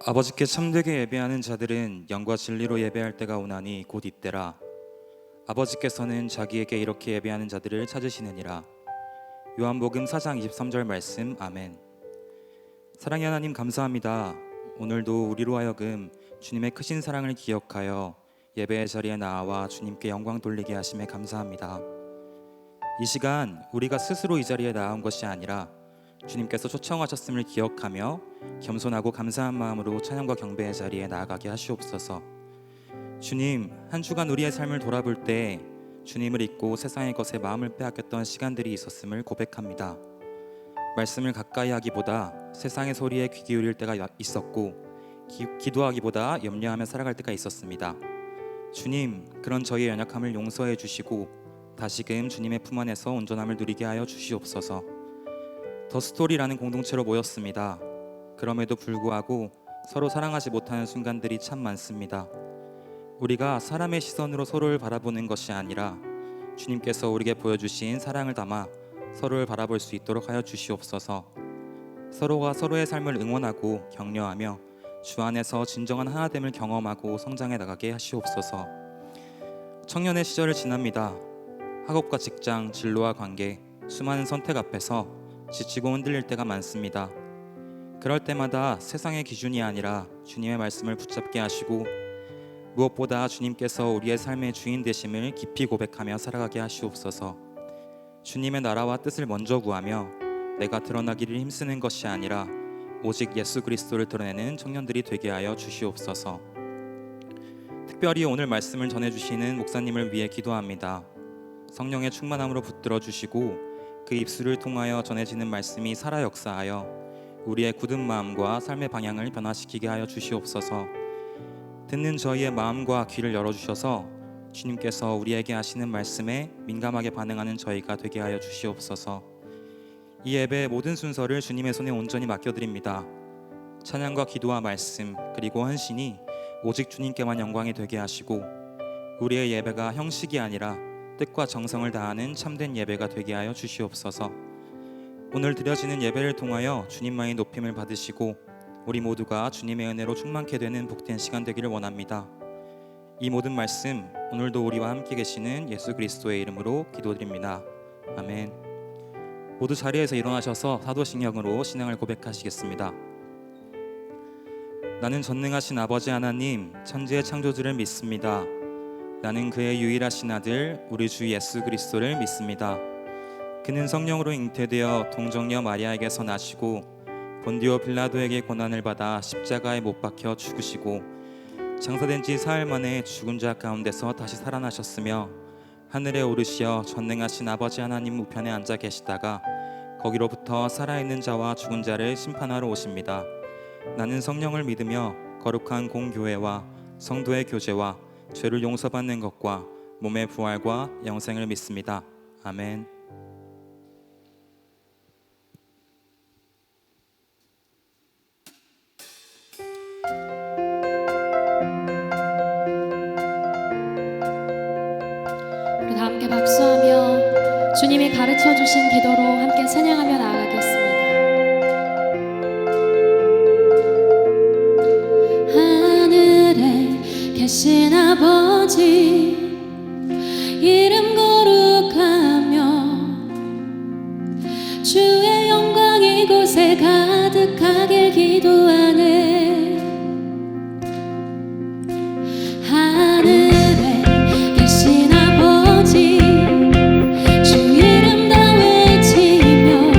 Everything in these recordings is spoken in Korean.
아버지께 참되게 예배하는 자들은 영과 진리로 예배할 때가 오나니 곧 이때라. 아버지께서는 자기에게 이렇게 예배하는 자들을 찾으시느니라. 요한복음 4장 23절 말씀. 아멘. 사랑의 하나님, 감사합니다. 오늘도 우리로 하여금 주님의 크신 사랑을 기억하여 예배의 자리에 나와 주님께 영광 돌리게 하심에 감사합니다. 이 시간 우리가 스스로 이 자리에 나온 것이 아니라 주님께서 초청하셨음을 기억하며 겸손하고 감사한 마음으로 찬양과 경배의 자리에 나아가게 하시옵소서. 주님, 한 주간 우리의 삶을 돌아볼 때 주님을 잊고 세상의 것에 마음을 빼앗겼던 시간들이 있었음을 고백합니다. 말씀을 가까이 하기보다 세상의 소리에 귀 기울일 때가 있었고, 기도하기보다 염려하며 살아갈 때가 있었습니다. 주님, 그런 저희의 연약함을 용서해 주시고 다시금 주님의 품 안에서 온전함을 누리게 하여 주시옵소서. 더 스토리라는 공동체로 모였습니다. 그럼에도 불구하고 서로 사랑하지 못하는 순간들이 참 많습니다. 우리가 사람의 시선으로 서로를 바라보는 것이 아니라 주님께서 우리에게 보여주신 사랑을 담아 서로를 바라볼 수 있도록 하여 주시옵소서. 서로가 서로의 삶을 응원하고 격려하며 주 안에서 진정한 하나됨을 경험하고 성장해 나가게 하시옵소서. 청년의 시절을 지납니다. 학업과 직장, 진로와 관계, 수많은 선택 앞에서 지치고 흔들릴 때가 많습니다. 그럴 때마다 세상의 기준이 아니라 주님의 말씀을 붙잡게 하시고 무엇보다 주님께서 우리의 삶의 주인 되심을 깊이 고백하며 살아가게 하시옵소서. 주님의 나라와 뜻을 먼저 구하며 내가 드러나기를 힘쓰는 것이 아니라 오직 예수 그리스도를 드러내는 청년들이 되게 하여 주시옵소서. 특별히 오늘 말씀을 전해주시는 목사님을 위해 기도합니다. 성령의 충만함으로 붙들어 주시고 그 입술을 통하여 전해지는 말씀이 살아 역사하여 우리의 굳은 마음과 삶의 방향을 변화시키게 하여 주시옵소서. 듣는 저희의 마음과 귀를 열어주셔서 주님께서 우리에게 하시는 말씀에 민감하게 반응하는 저희가 되게 하여 주시옵소서. 이 예배의 모든 순서를 주님의 손에 온전히 맡겨드립니다. 찬양과 기도와 말씀 그리고 헌신이 오직 주님께만 영광이 되게 하시고 우리의 예배가 형식이 아니라 뜻과 정성을 다하는 참된 예배가 되게 하여 주시옵소서. 오늘 드려지는 예배를 통하여 주님만의 높임을 받으시고 우리 모두가 주님의 은혜로 충만케 되는 복된 시간 되기를 원합니다. 이 모든 말씀 오늘도 우리와 함께 계시는 예수 그리스도의 이름으로 기도드립니다. 아멘. 모두 자리에서 일어나셔서 사도신경으로 신앙을 고백하시겠습니다. 나는 전능하신 아버지 하나님, 천지의 창조주를 믿습니다. 나는 그의 유일하신 아들 우리 주 예수 그리스도를 믿습니다. 그는 성령으로 잉태되어 동정녀 마리아에게서 나시고 본디오 빌라도에게 고난을 받아 십자가에 못 박혀 죽으시고 장사된 지 사흘 만에 죽은 자 가운데서 다시 살아나셨으며 하늘에 오르시어 전능하신 아버지 하나님 우편에 앉아 계시다가 거기로부터 살아있는 자와 죽은 자를 심판하러 오십니다. 나는 성령을 믿으며 거룩한 공교회와 성도의 교제와 죄를 용서받는 것과 몸의 부활과 영생을 믿습니다. 아멘. 우리 다 함께 박수하며 주님이 가르쳐 주신 기도로 함께 찬양하며 나아가겠습니다. 하늘에 계신 아버지 이름 거룩하며 주의 영광 이곳에 가득하길 기도하네. 하늘에 계신 아버지 주 이름 다 외치며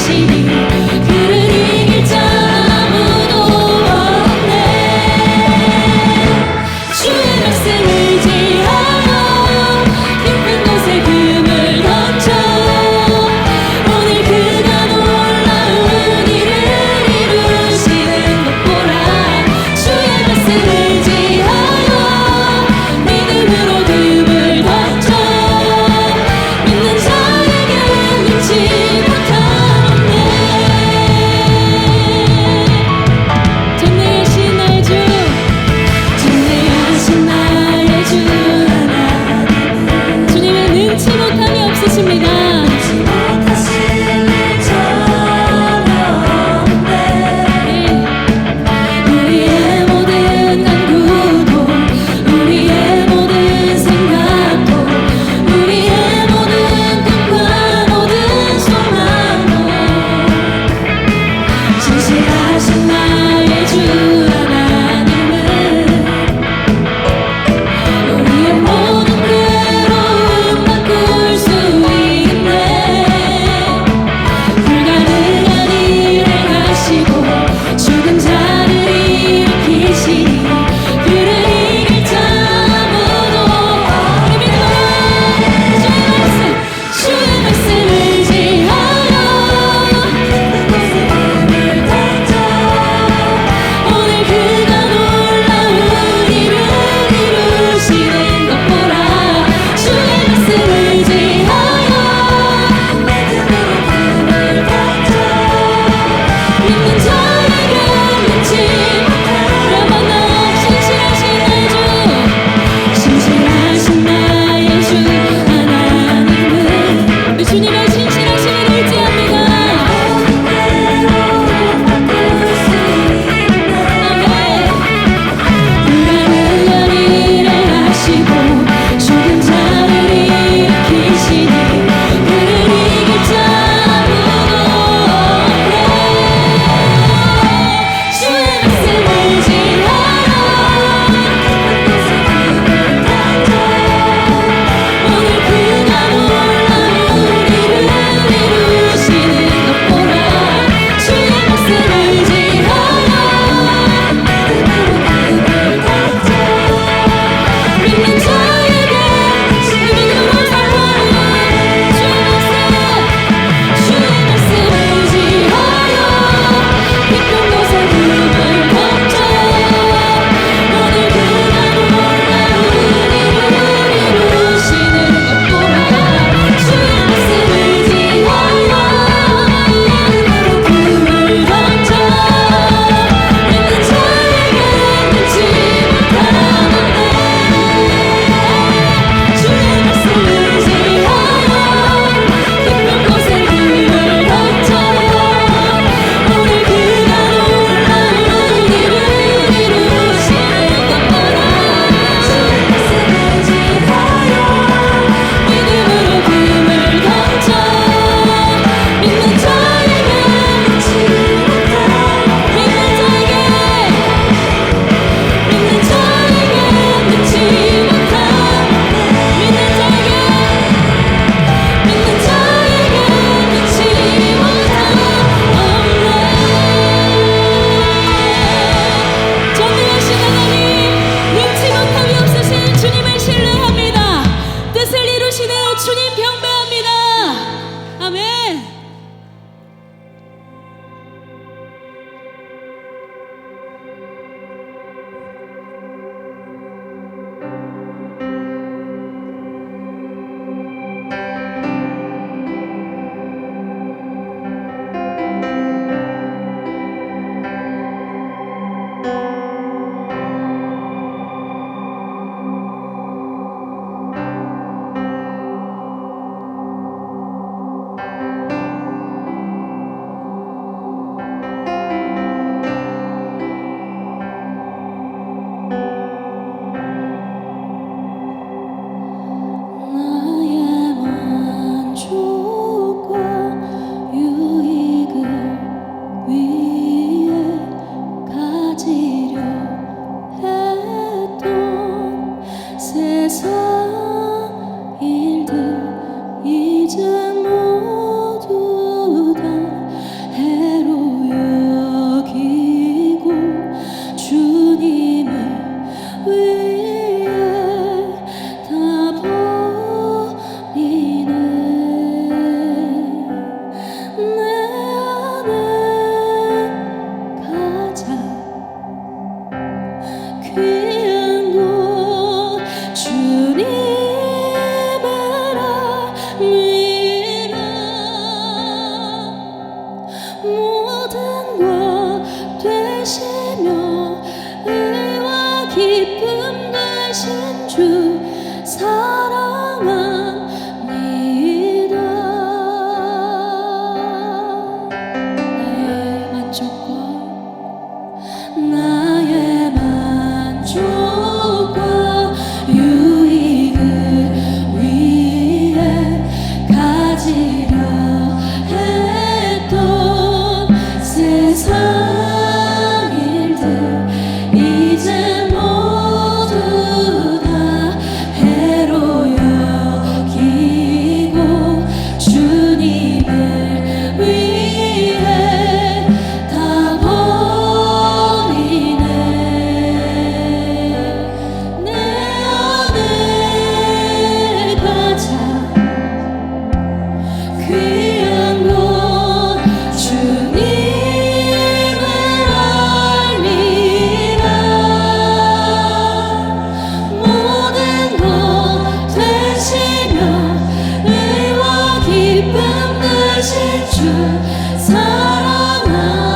계시니 그를 이길 자 아무도 없네. 주의 말씀 의지하여 깊은 곳에 금을 던져 오늘 그가 놀라운 일을 이루시는 것 보라. 주의 말씀 의지하여 믿음으로 금을 던져 믿는 자에게 믿지 못함 없네. 주 사랑합니다.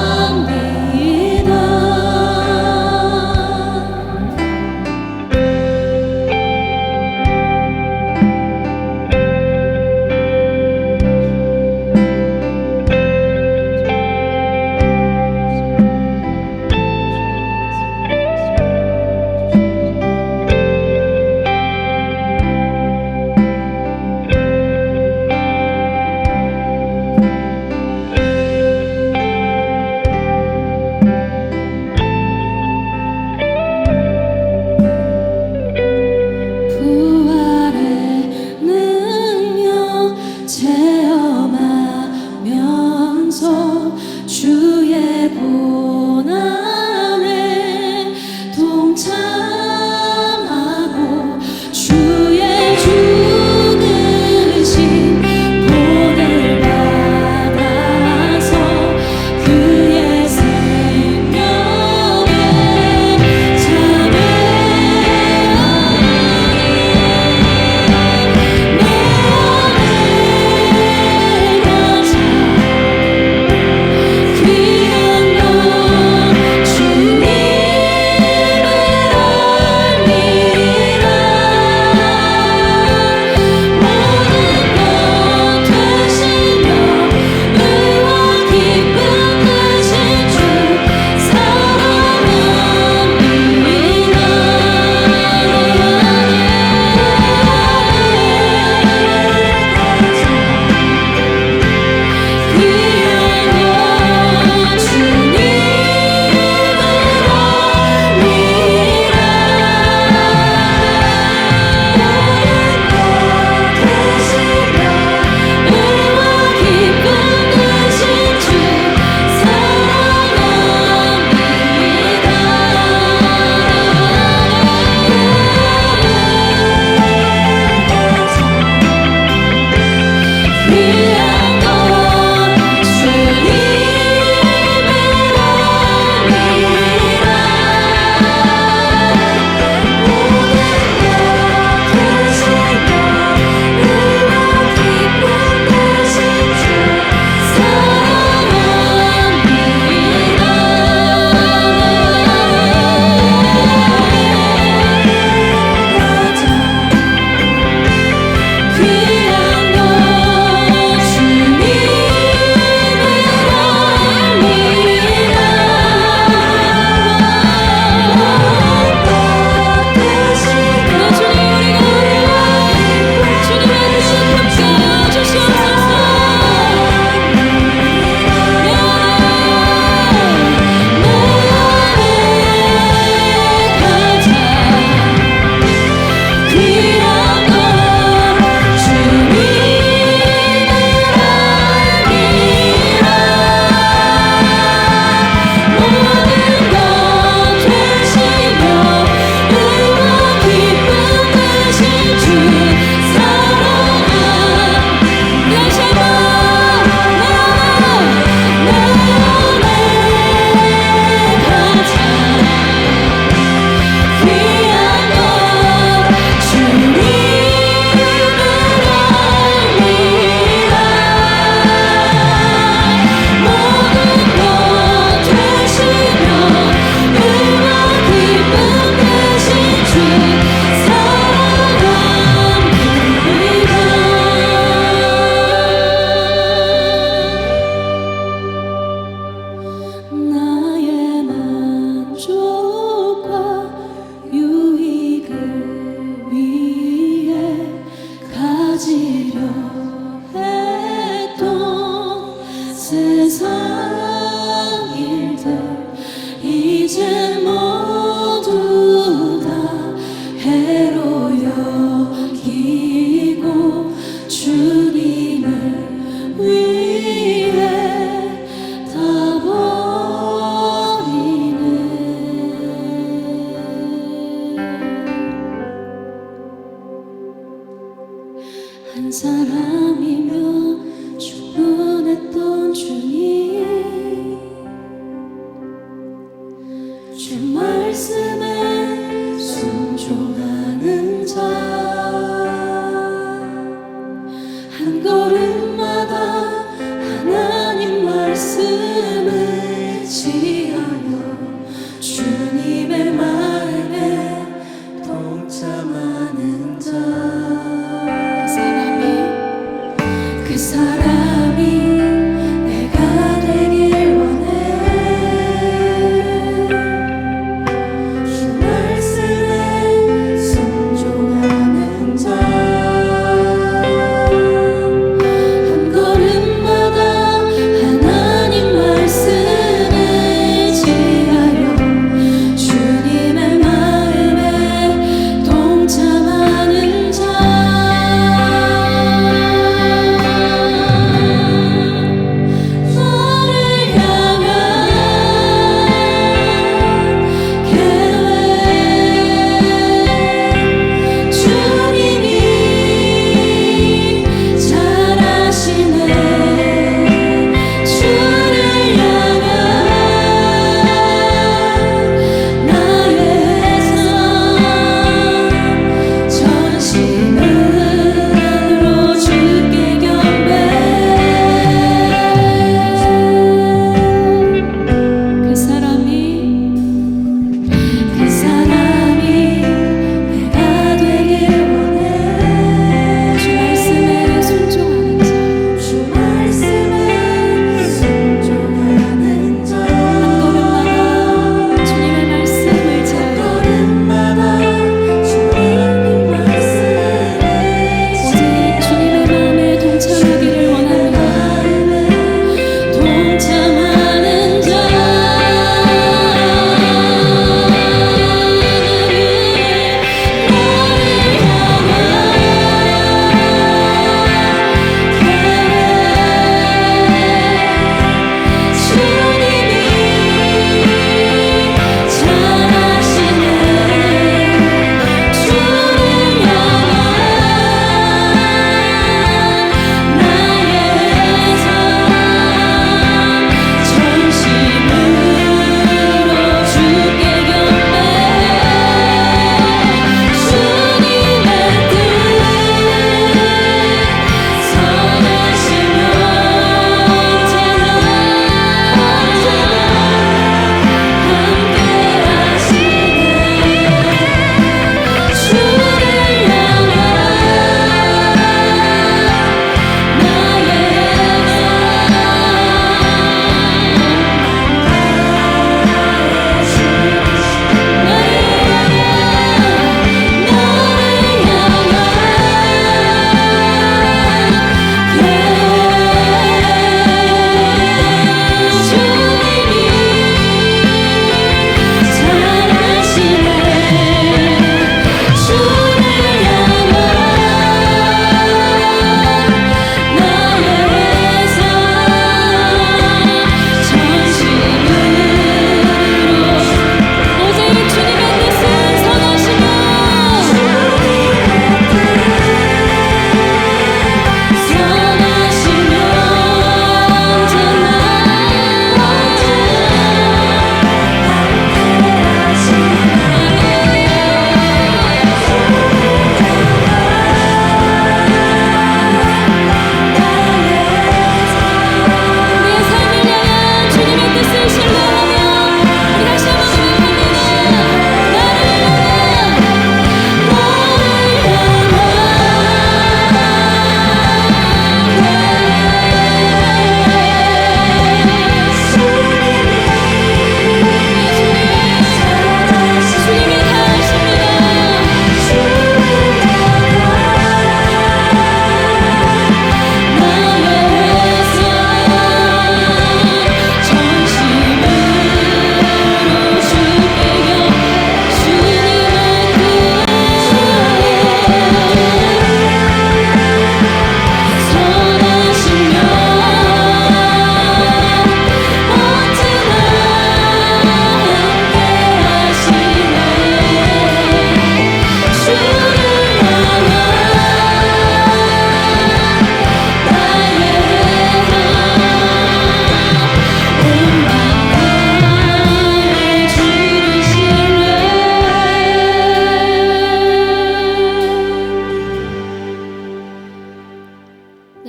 말씀을 지하여 주님의 마음에 동참하는 자 그 사람이 내가 되길 원해 주 말씀에 순종하는 자 한 걸음마다 하나님 말씀을 지하여 주님의 마음에 동참하는 자 나를 향한 계획 주님이 잘 아시네 주를 향한 나의 삶 전심으로 주께 경배 그 사람이 내가 되길 원해 주 말씀에 순종하는 자 주 말씀에 순종하는 자 한 걸음마다 주님의 말씀을 지하여 걸음마다 주님의 말씀을 오직 주님의 마음에 동참하기를 원합니다. 동참하는 자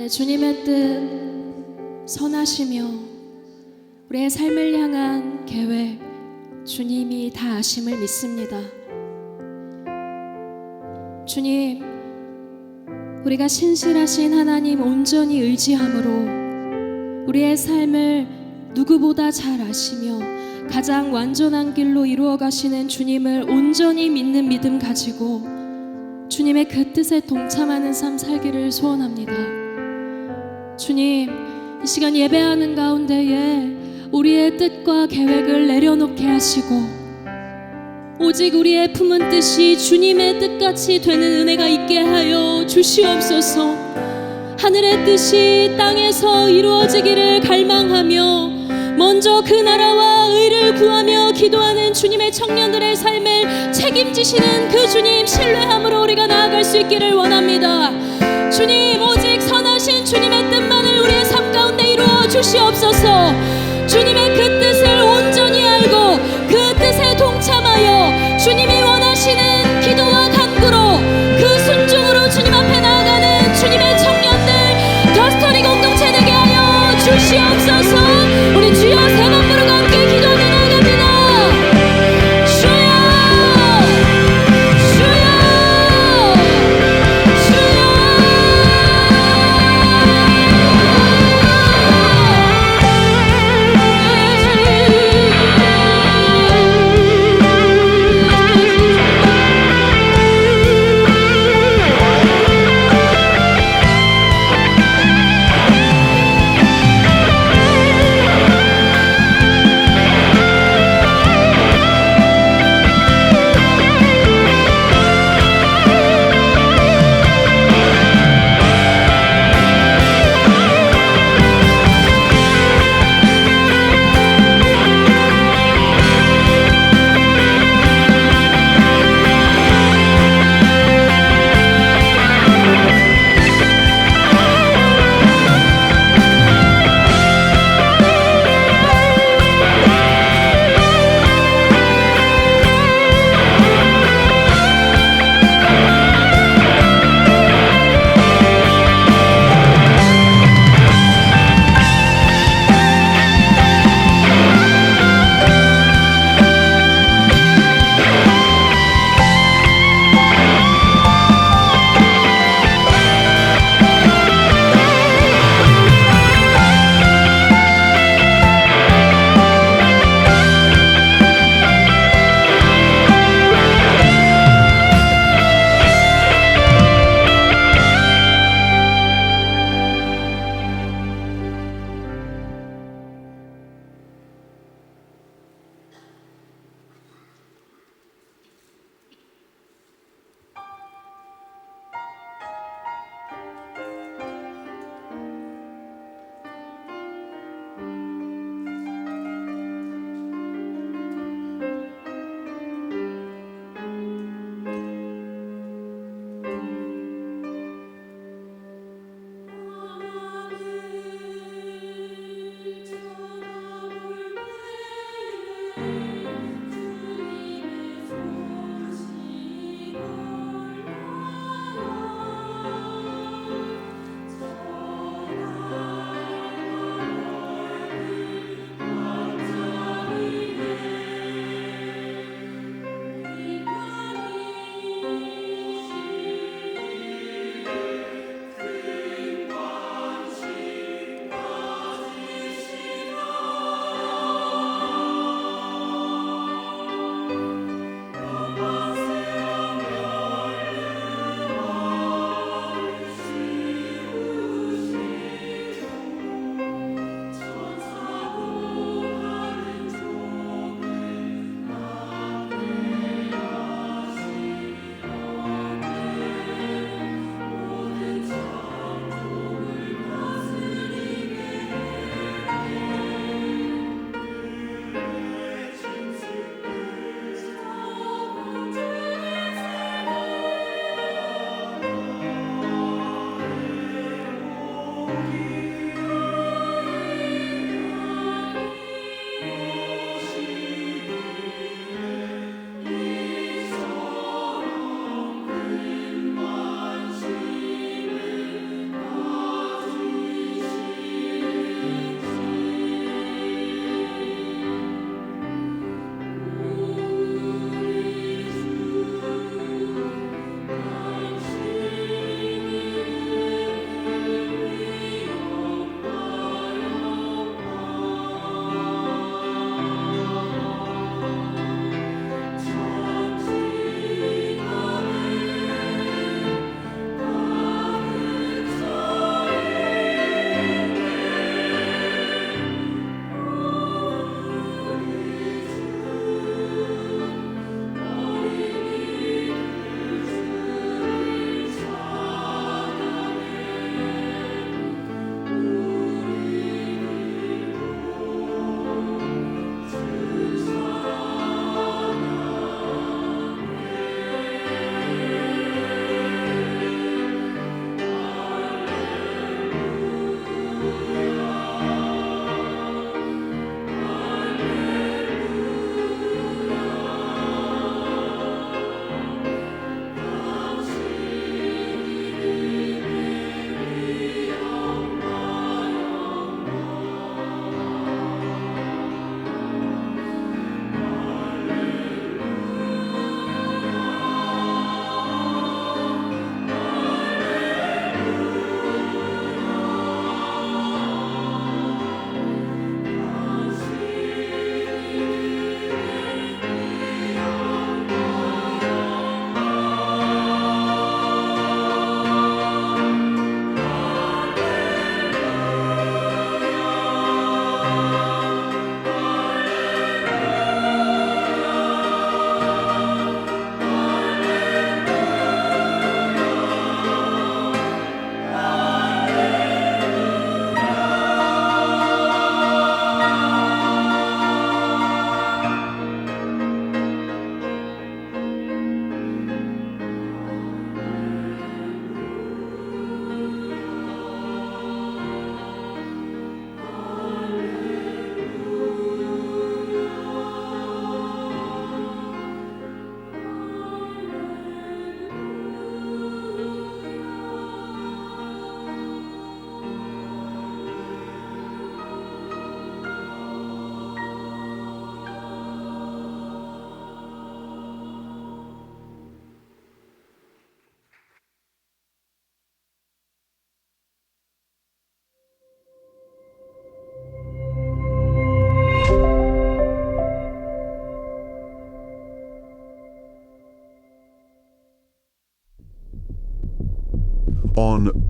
주님의 뜻 선하시며 우리의 삶을 향한 계획 주님이 다 아심을 믿습니다. 주님, 우리가 신실하신 하나님 온전히 의지함으로 우리의 삶을 누구보다 잘 아시며 가장 완전한 길로 이루어 가시는 주님을 온전히 믿는 믿음 가지고 주님의 그 뜻에 동참하는 삶 살기를 소원합니다. 주님, 이 시간 예배하는 가운데에 우리의 뜻과 계획을 내려놓게 하시고 오직 우리의 품은 뜻이 주님의 뜻같이 되는 은혜가 있게 하여 주시옵소서. 하늘의 뜻이 땅에서 이루어지기를 갈망하며 먼저 그 나라와 의를 구하며 기도하는 주님의 청년들의 삶을 책임지시는 그 주님 신뢰함으로 우리가 나아갈 수 있기를 원합니다. 주님, 오직 선하신 주님의 뜻만을 우리의 삶 가운데 이루어 주시옵소서. 주님의 그 뜻을 온전히 알고 그 뜻에 동참하여 주님이 원하시는 기도와 간구로 그 순종으로 주님 앞에 나아가는 주님의 청년들 더스터리 공동체 되게 하여 주시옵소서. 우리 주여 세 번 부르고 함께 기도하며 나아갑니다. 주여, 주여, 주여. 주여.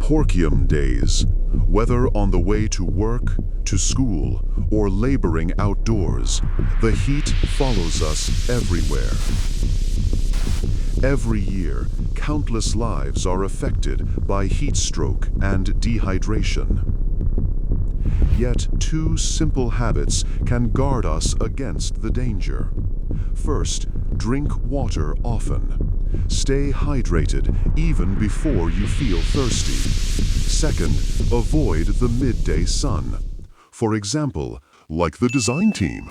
Porcium days. Whether on the way to work, to school, or laboring outdoors, the heat follows us everywhere. Every year, countless lives are affected by heat stroke and dehydration. Yet, two simple habits can guard us against the danger. First, drink water often. Stay hydrated even before you feel thirsty. Second, avoid the midday sun. For example, like the design team.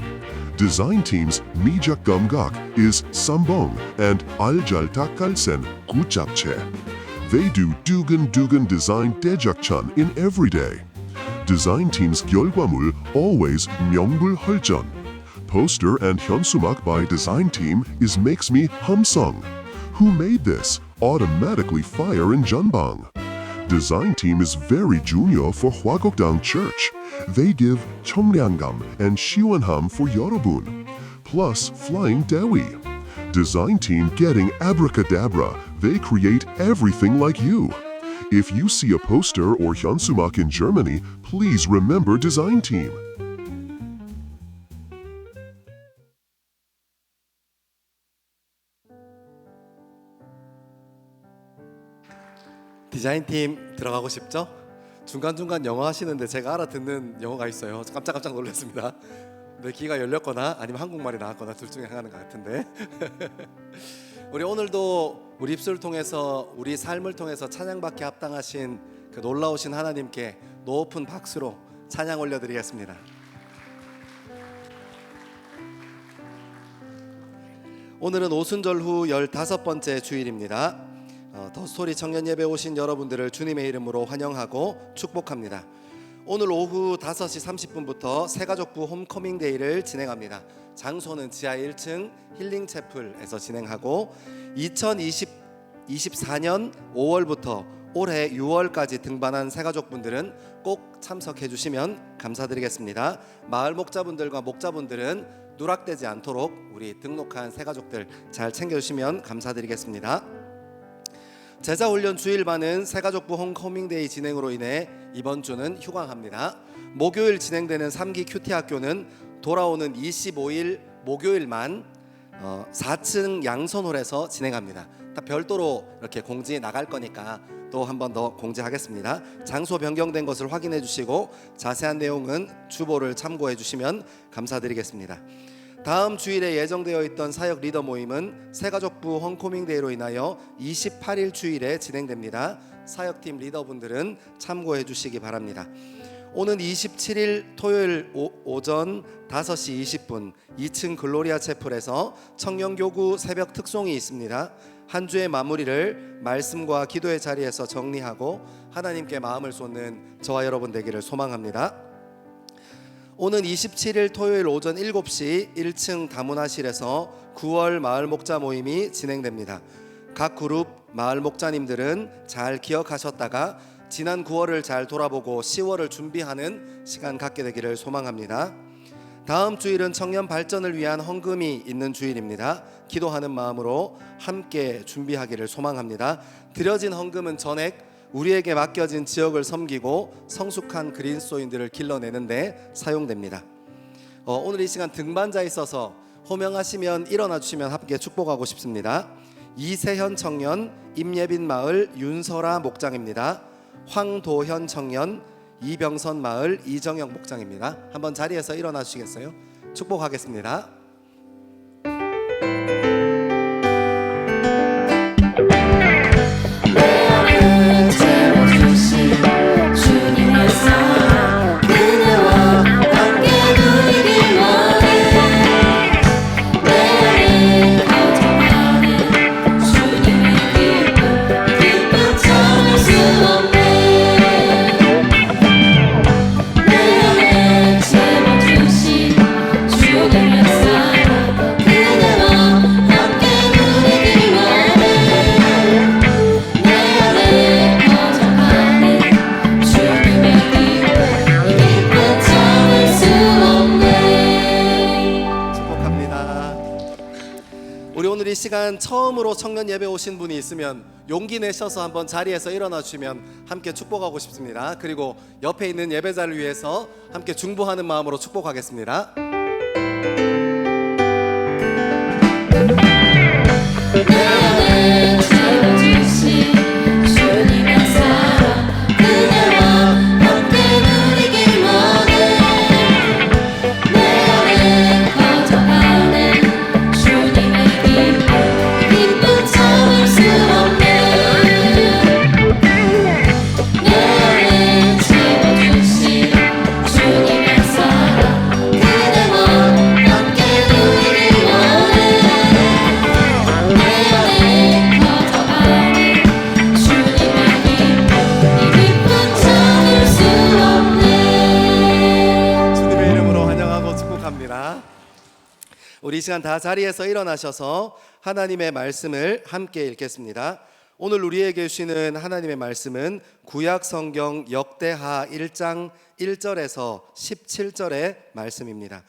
Design team's Mijak Gamgak is Sambong and Aljalta Kalsen Kuchapche. They do Dugan design Dejakchan in every day. Design team's 결과물 always 명불 헐전. Poster and 현수막 by design team is Makes Me Hamsung. Who made this? Automatically fire in Jeonbang. Design team is very junior for Hwagokdang Church. They give 청량감 and 시원함 for 여러분. Plus flying Dewi. Design team getting abracadabra. They create everything like you. If you see a poster or 현수막 in Germany, please remember design team. 디자인팀 들어가고 싶죠? 중간중간 영어 하시는데 제가 알아듣는 영어가 있어요. 깜짝깜짝 놀랐습니다. 내 귀가 열렸거나 아니면 한국말이 나왔거나 둘 중에 하나인 것 같은데 우리 오늘도 우리 입술을 통해서 우리 삶을 통해서 찬양받게 합당하신 그 놀라우신 하나님께 높은 박수로 찬양 올려드리겠습니다. 오늘은 오순절 후 15번째 주일입니다. 더 스토리 청년 예배 오신 여러분들을 주님의 이름으로 환영하고 축복합니다. 오늘 오후 5시 30분부터 새가족부 홈커밍 데이를 진행합니다. 장소는 지하 1층 힐링채플에서 진행하고 2024년 5월부터 올해 6월까지 등반한 새가족분들은 꼭 참석해 주시면 감사드리겠습니다. 마을 목자분들과 목자분들은 누락되지 않도록 우리 등록한 새가족들 잘 챙겨주시면 감사드리겠습니다. 제자훈련 주일반은 새가족부 홈커밍데이 진행으로 인해 이번 주는 휴강합니다. 목요일 진행되는 3기 큐티 학교는 돌아오는 25일 목요일만 4층 양선홀에서 진행합니다. 다 별도로 이렇게 공지 나갈 거니까 또 한 번 더 공지하겠습니다. 장소 변경된 것을 확인해 주시고 자세한 내용은 주보를 참고해 주시면 감사드리겠습니다. 다음 주일에 예정되어 있던 사역 리더 모임은 새가족부 홈커밍데이로 인하여 28일 주일에 진행됩니다. 사역팀 리더분들은 참고해 주시기 바랍니다. 오는 27일 토요일 오전 5시 20분 2층 글로리아 채플에서 청년교구 새벽 특송이 있습니다. 한 주의 마무리를 말씀과 기도의 자리에서 정리하고 하나님께 마음을 쏟는 저와 여러분 되기를 소망합니다. 오는 27일 토요일 오전 7시 1층 다문화실에서 9월 마을 목자 모임이 진행됩니다. 각 그룹 마을 목자님들은 잘 기억하셨다가 지난 9월을 잘 돌아보고 10월을 준비하는 시간 갖게 되기를 소망합니다. 다음 주일은 청년 발전을 위한 헌금이 있는 주일입니다. 기도하는 마음으로 함께 준비하기를 소망합니다. 드려진 헌금은 전액 우리에게 맡겨진 지역을 섬기고 성숙한 그리스도인들을 길러내는데 사용됩니다. 오늘 이 시간 등반자 있어서 호명하시면 일어나 주시면 함께 축복하고 싶습니다. 이세현 청년, 임예빈 마을 윤설아 목장입니다. 황도현 청년, 이병선 마을 이정영 목장입니다. 한번 자리에서 일어나 주시겠어요? 축복하겠습니다. 주님의 사랑 그대와 함께 누리길 원해. 내 안에 가득하는 주님의 기쁨 참을 수 없네. 내 안에 채워주신 주님의 사랑 오늘 이 시간 처음으로 청년 예배 오신 분이 있으면 용기 내셔서 한번 자리에서 일어나 주시면 함께 축복하고 싶습니다. 그리고 옆에 있는 예배자를 위해서 함께 중보하는 마음으로 축복하겠습니다. 내 안에 채워주신 주님의 사랑 그대와 함께 누리길 원해. 내 안에 거듭하는 주님의 기쁨 참을 수 없네. 내 안에 채워주신 주님의 사랑 그대와 함께 누리길 원해. 내 안에 거듭하는 주님의 기쁨 참을 수 없네. 주님의 이름으로 환영하고 축복합니다. 우리 이 시간 다 자리에서 일어나셔서 하나님의 말씀을 함께 읽겠습니다. 오늘 우리에게 주시는 하나님의 말씀은 구약 성경 역대하 1장 1절에서 17절의 말씀입니다.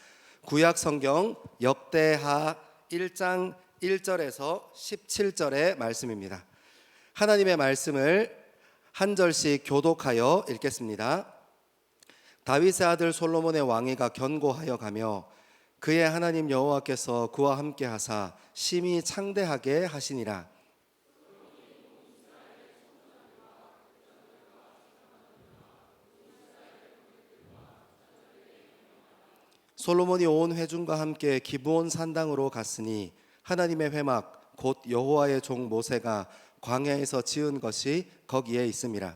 구약 성경 역대하 1장 1절에서 17절의 말씀입니다. 하나님의 말씀을 한 절씩 교독하여 읽겠습니다. 다윗의 아들 솔로몬의 왕위가 견고하여 가며 그의 하나님 여호와께서 그와 함께 하사 심히 창대하게 하시니라. 솔로몬이 온 회중과 함께 기브온 산당으로 갔으니 하나님의 회막 곧 여호와의 종 모세가 광야에서 지은 것이 거기에 있음이라.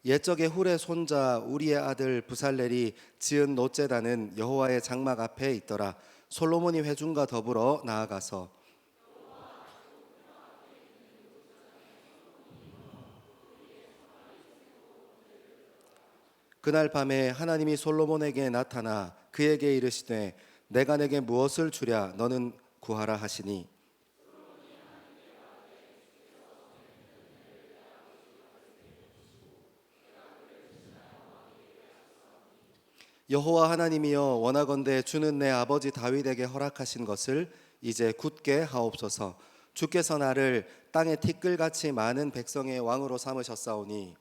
옛적에 훌의 손자 우리의 아들 부살렐이 지은 노제단은 여호와의 장막 앞에 있더라. 솔로몬이 회중과 더불어 나아가서 그날 밤에 하나님이 솔로몬에게 나타나 그에게 이르시되 내가 내게 무엇을 주랴 너는 구하라 하시니 여호와 하나님이여 원하건대 주는 내 아버지 다윗에게 허락하신 것을 이제 굳게 하옵소서. 주께서 나를 땅의 티끌같이 많은 백성의 왕으로 삼으셨사오니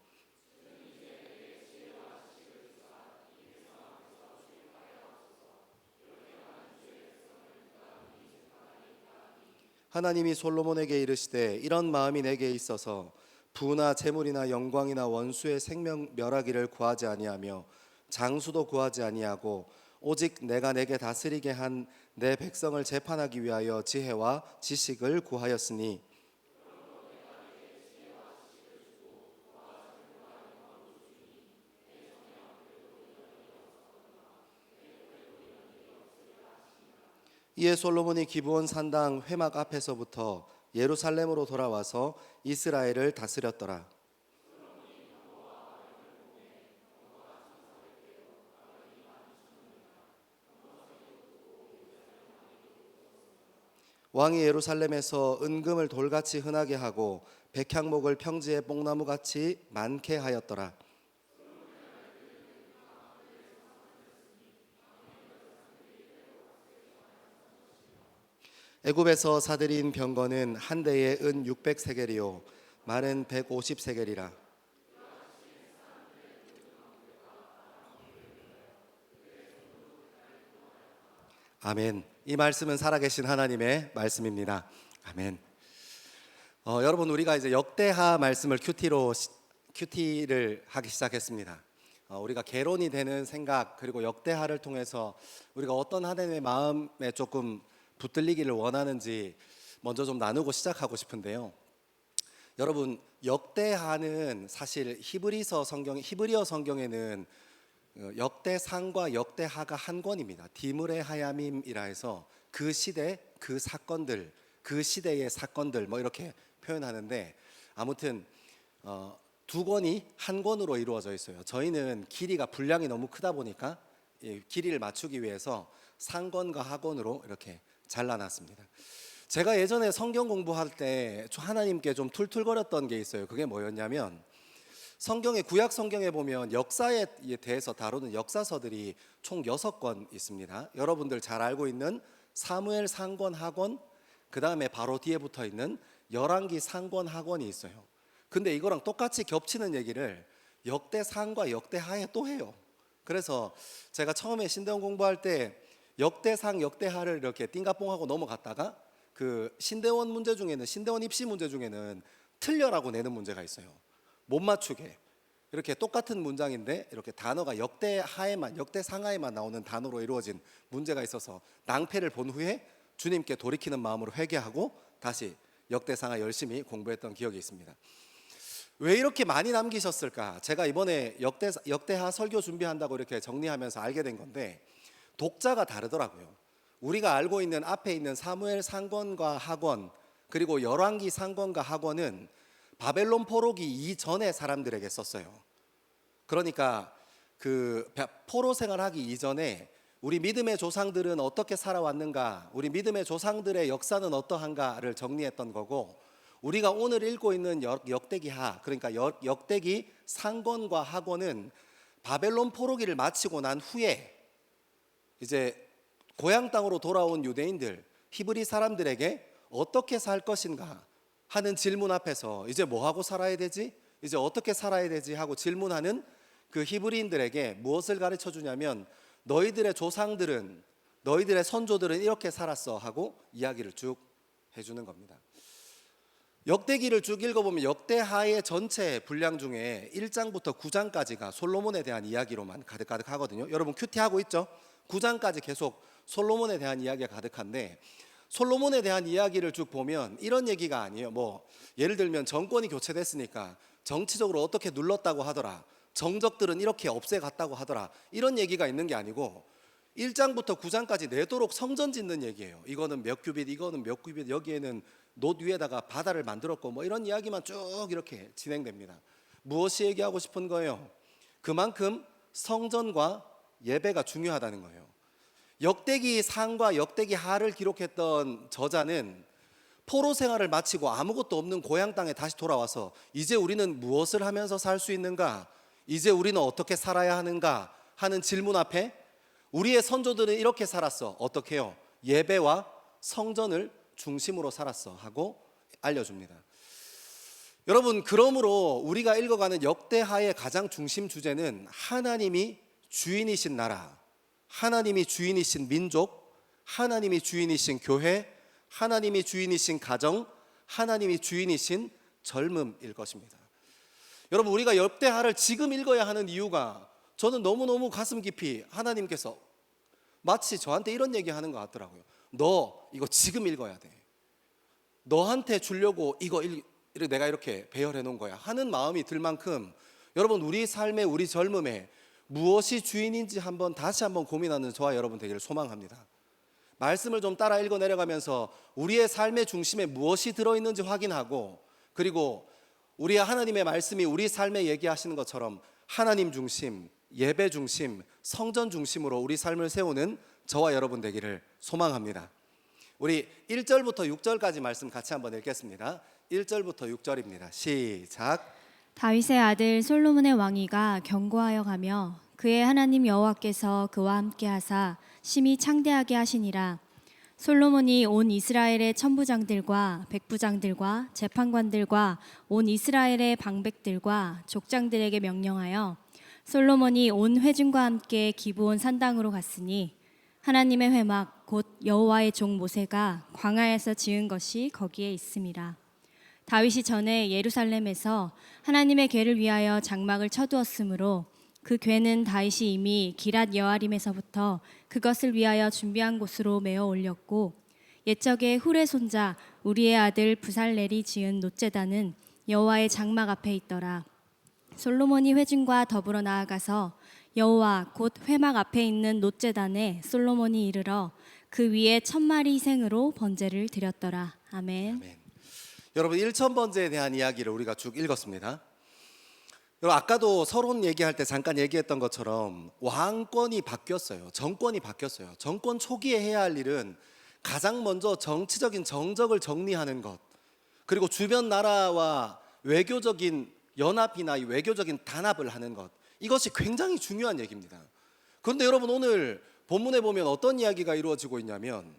하나님이 솔로몬에게 이르시되 이런 마음이 내게 있어서 부나 재물이나 영광이나 원수의 생명 멸하기를 구하지 아니하며 장수도 구하지 아니하고 오직 내가 내게 다스리게 한 내 백성을 재판하기 위하여 지혜와 지식을 구하였으니 이에 솔로몬이 기브온 산당 회막 앞에서부터 예루살렘으로 돌아와서 이스라엘을 다스렸더라. 왕이 예루살렘에서 은금을 돌같이 흔하게 하고 백향목을 평지에 뽕나무같이 많게 하였더라. 애굽에서 사들인 병거는 한 대에 은 600세겔이요 말은 150세겔이라. 아멘. 이 말씀은 살아계신 하나님의 말씀입니다. 아멘. 여러분 우리가 이제 역대하 말씀을 큐티를 하기 시작했습니다. 우리가 개론이 되는 생각 그리고 역대하를 통해서 우리가 어떤 하나님의 마음에 조금 붙들리기를 원하는지 먼저 좀 나누고 시작하고 싶은데요. 여러분 역대하는 사실 히브리어 성경에는 역대상과 역대하가 한 권입니다. 디므레 하야밈이라 해서 그 시대 그 사건들, 그 시대의 사건들 뭐 이렇게 표현하는데 아무튼 두 권이 한 권으로 이루어져 있어요. 저희는 길이가 분량이 너무 크다 보니까 길이를 맞추기 위해서 상권과 하권으로 이렇게 잘라놨습니다. 제가 예전에 성경 공부할 때 하나님께 좀 툴툴거렸던 게 있어요. 그게 뭐였냐면 성경의 구약 성경에 보면 역사에 대해서 다루는 역사서들이 총 6권 있습니다. 여러분들 잘 알고 있는 사무엘 상권 하권, 그 다음에 바로 뒤에 붙어 있는 열왕기 상권 하권이 있어요. 근데 이거랑 똑같이 겹치는 얘기를 역대상과 역대하에 또 해요. 그래서 제가 처음에 신대원 공부할 때 역대상, 역대하를 이렇게 띵가뽕하고 넘어갔다가 그 신대원 문제 중에는, 신대원 입시 문제 중에는 틀려라고 내는 문제가 있어요. 못 맞추게. 이렇게 똑같은 문장인데 이렇게 단어가 역대하에만, 역대상하에만 나오는 단어로 이루어진 문제가 있어서 낭패를 본 후에 주님께 돌이키는 마음으로 회개하고 다시 역대상하 열심히 공부했던 기억이 있습니다. 왜 이렇게 많이 남기셨을까? 제가 이번에 역대하 설교 준비한다고 이렇게 정리하면서 알게 된 건데 독자가 다르더라고요. 우리가 알고 있는 앞에 있는 사무엘 상권과 하권, 그리고 열왕기 상권과 하권은 바벨론 포로기 이전의 사람들에게 썼어요. 그러니까 그 포로 생활하기 이전에 우리 믿음의 조상들은 어떻게 살아왔는가, 우리 믿음의 조상들의 역사는 어떠한가를 정리했던 거고, 우리가 오늘 읽고 있는 역대기하, 그러니까 역대기 상권과 하권은 바벨론 포로기를 마치고 난 후에 이제 고향 땅으로 돌아온 유대인들, 히브리 사람들에게 어떻게 살 것인가 하는 질문 앞에서 이제 뭐 하고 살아야 되지? 이제 어떻게 살아야 되지? 하고 질문하는 그 히브리인들에게 무엇을 가르쳐 주냐면 너희들의 조상들은, 너희들의 선조들은 이렇게 살았어 하고 이야기를 쭉 해주는 겁니다. 역대기를 쭉 읽어보면 역대하의 전체 분량 중에 1장부터 9장까지가 솔로몬에 대한 이야기로만 가득가득 하거든요. 여러분 큐티하고 있죠? 9장까지 계속 솔로몬에 대한 이야기가 가득한데, 솔로몬에 대한 이야기를 쭉 보면 이런 얘기가 아니에요. 뭐 예를 들면 정권이 교체됐으니까 정치적으로 어떻게 눌렀다고 하더라, 정적들은 이렇게 없애갔다고 하더라, 이런 얘기가 있는 게 아니고 1장부터 9장까지 내도록 성전 짓는 얘기예요. 이거는 몇 규빗, 이거는 몇 규빗, 여기에는 놋 위에다가 바다를 만들었고 뭐 이런 이야기만 쭉 이렇게 진행됩니다. 무엇이 얘기하고 싶은 거예요? 그만큼 성전과 예배가 중요하다는 거예요. 역대기 상과 역대기 하를 기록했던 저자는 포로 생활을 마치고 아무것도 없는 고향 땅에 다시 돌아와서 이제 우리는 무엇을 하면서 살 수 있는가, 이제 우리는 어떻게 살아야 하는가 하는 질문 앞에 우리의 선조들은 이렇게 살았어, 어떻게 해요? 예배와 성전을 중심으로 살았어 하고 알려줍니다. 여러분, 그러므로 우리가 읽어가는 역대하의 가장 중심 주제는 하나님이 주인이신 나라, 하나님이 주인이신 민족, 하나님이 주인이신 교회, 하나님이 주인이신 가정, 하나님이 주인이신 젊음일 것입니다. 여러분, 우리가 역대하를 지금 읽어야 하는 이유가, 저는 너무너무 가슴 깊이 하나님께서 마치 저한테 이런 얘기하는 것 같더라고요. 너 이거 지금 읽어야 돼. 너한테 주려고 이거 내가 이렇게 배열해 놓은 거야 하는 마음이 들 만큼, 여러분, 우리 삶에, 우리 젊음에 무엇이 주인인지 다시 한번 고민하는 저와 여러분 되기를 소망합니다. 말씀을 좀 따라 읽어 내려가면서 우리의 삶의 중심에 무엇이 들어있는지 확인하고, 그리고 우리 하나님의 말씀이 우리 삶에 얘기하시는 것처럼 하나님 중심, 예배 중심, 성전 중심으로 우리 삶을 세우는 저와 여러분 되기를 소망합니다. 우리 1절부터 6절까지 말씀 같이 한번 읽겠습니다. 1절부터 6절입니다. 시작. 다윗의 아들 솔로몬의 왕위가 견고하여 가며 그의 하나님 여호와께서 그와 함께 하사 심히 창대하게 하시니라. 솔로몬이 온 이스라엘의 천부장들과 백부장들과 재판관들과 온 이스라엘의 방백들과 족장들에게 명령하여 솔로몬이 온 회중과 함께 기브온 산당으로 갔으니 하나님의 회막 곧 여호와의 종 모세가 광야에서 지은 것이 거기에 있음이라. 다윗이 전에 예루살렘에서 하나님의 궤를 위하여 장막을 쳐두었으므로 그 궤는 다윗이 이미 기랏 여아림에서부터 그것을 위하여 준비한 곳으로 메어 올렸고, 옛적에 훌의 손자 우리의 아들 부살렐이 지은 놋제단은 여호와의 장막 앞에 있더라. 솔로몬이 회중과 더불어 나아가서 여호와 곧 회막 앞에 있는 놋제단에 솔로몬이 이르러 그 위에 1000마리 희생으로 번제를 드렸더라. 아멘. 아멘. 여러분, 1000번제에 대한 이야기를 우리가 쭉 읽었습니다. 여러분, 아까도 서론 얘기할 때 잠깐 얘기했던 것처럼 왕권이 바뀌었어요. 정권이 바뀌었어요. 정권 초기에 해야 할 일은 가장 먼저 정치적인 정적을 정리하는 것, 그리고 주변 나라와 외교적인 연합이나 이 외교적인 단합을 하는 것, 이것이 굉장히 중요한 얘기입니다. 그런데 여러분, 오늘 본문에 보면 어떤 이야기가 이루어지고 있냐면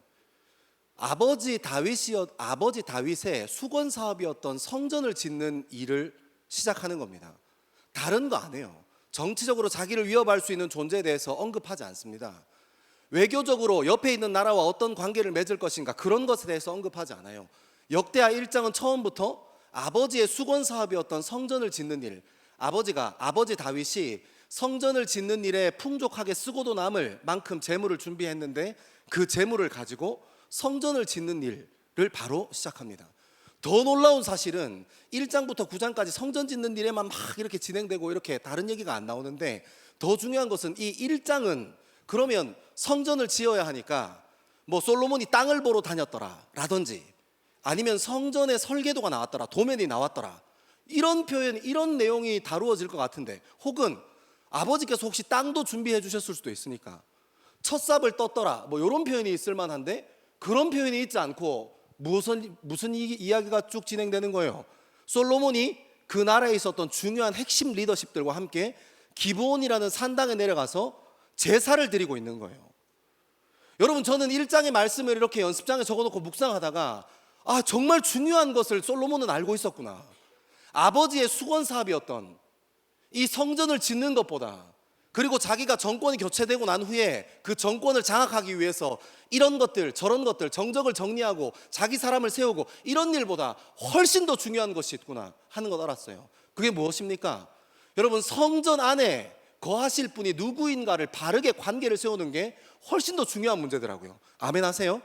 아버지 다윗의 수건 사업이었던 성전을 짓는 일을 시작하는 겁니다. 다른 거 안 해요. 정치적으로 자기를 위협할 수 있는 존재에 대해서 언급하지 않습니다. 외교적으로 옆에 있는 나라와 어떤 관계를 맺을 것인가, 그런 것에 대해서 언급하지 않아요. 역대하 1장은 처음부터 아버지의 수건 사업이었던 성전을 짓는 일, 아버지 다윗이 성전을 짓는 일에 풍족하게 쓰고도 남을 만큼 재물을 준비했는데 그 재물을 가지고 성전을 짓는 일을 바로 시작합니다. 더 놀라운 사실은 1장부터 9장까지 성전 짓는 일에만 막 이렇게 진행되고 이렇게 다른 얘기가 안 나오는데, 더 중요한 것은 이 1장은 그러면 성전을 지어야 하니까 뭐 솔로몬이 땅을 보러 다녔더라 라든지, 아니면 성전의 설계도가 나왔더라, 도면이 나왔더라, 이런 표현, 이런 내용이 다루어질 것 같은데, 혹은 아버지께서 혹시 땅도 준비해 주셨을 수도 있으니까 첫삽을 떴더라, 뭐 이런 표현이 있을 만한데 그런 표현이 있지 않고 무슨 이야기가 쭉 진행되는 거예요. 솔로몬이 그 나라에 있었던 중요한 핵심 리더십들과 함께 기브온이라는 산당에 내려가서 제사를 드리고 있는 거예요. 여러분, 저는 1장의 말씀을 이렇게 연습장에 적어놓고 묵상하다가 정말 중요한 것을 솔로몬은 알고 있었구나. 아버지의 수건 사업이었던 이 성전을 짓는 것보다, 그리고 자기가 정권이 교체되고 난 후에 그 정권을 장악하기 위해서 이런 것들 저런 것들 정적을 정리하고 자기 사람을 세우고 이런 일보다 훨씬 더 중요한 것이 있구나 하는 걸 알았어요. 그게 무엇입니까? 여러분, 성전 안에 거하실 분이 누구인가를 바르게 관계를 세우는 게 훨씬 더 중요한 문제더라고요. 아멘 하세요?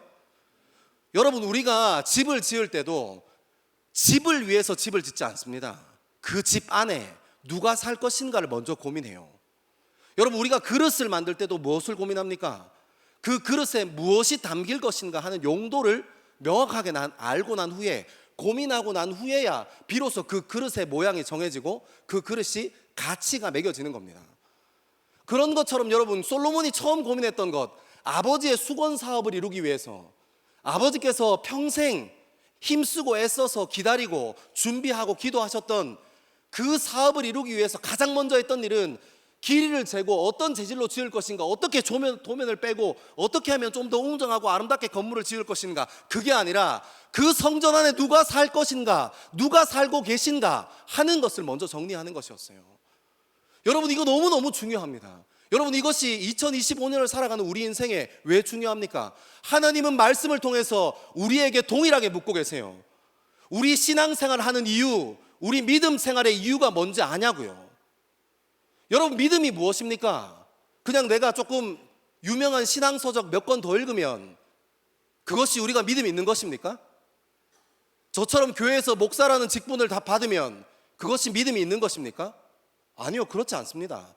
여러분, 우리가 집을 지을 때도 집을 위해서 집을 짓지 않습니다. 그 집 안에 누가 살 것인가를 먼저 고민해요. 여러분, 우리가 그릇을 만들 때도 무엇을 고민합니까? 그 그릇에 무엇이 담길 것인가 하는 용도를 명확하게 알고 난 후에, 고민하고 난 후에야 비로소 그 그릇의 모양이 정해지고 그 그릇이 가치가 매겨지는 겁니다. 그런 것처럼 여러분, 솔로몬이 처음 고민했던 것, 아버지의 수건 사업을 이루기 위해서 아버지께서 평생 힘쓰고 애써서 기다리고 준비하고 기도하셨던 그 사업을 이루기 위해서 가장 먼저 했던 일은 길이를 재고 어떤 재질로 지을 것인가, 어떻게 도면을 빼고 어떻게 하면 좀 더 웅장하고 아름답게 건물을 지을 것인가, 그게 아니라 그 성전 안에 누가 살 것인가, 누가 살고 계신가 하는 것을 먼저 정리하는 것이었어요. 여러분, 이거 너무너무 중요합니다. 여러분, 이것이 2025년을 살아가는 우리 인생에 왜 중요합니까? 하나님은 말씀을 통해서 우리에게 동일하게 묻고 계세요. 우리 신앙생활 하는 이유, 우리 믿음 생활의 이유가 뭔지 아냐고요. 여러분, 믿음이 무엇입니까? 그냥 내가 조금 유명한 신앙서적 몇 권 더 읽으면 그것이 우리가 믿음이 있는 것입니까? 저처럼 교회에서 목사라는 직분을 다 받으면 그것이 믿음이 있는 것입니까? 아니요, 그렇지 않습니다.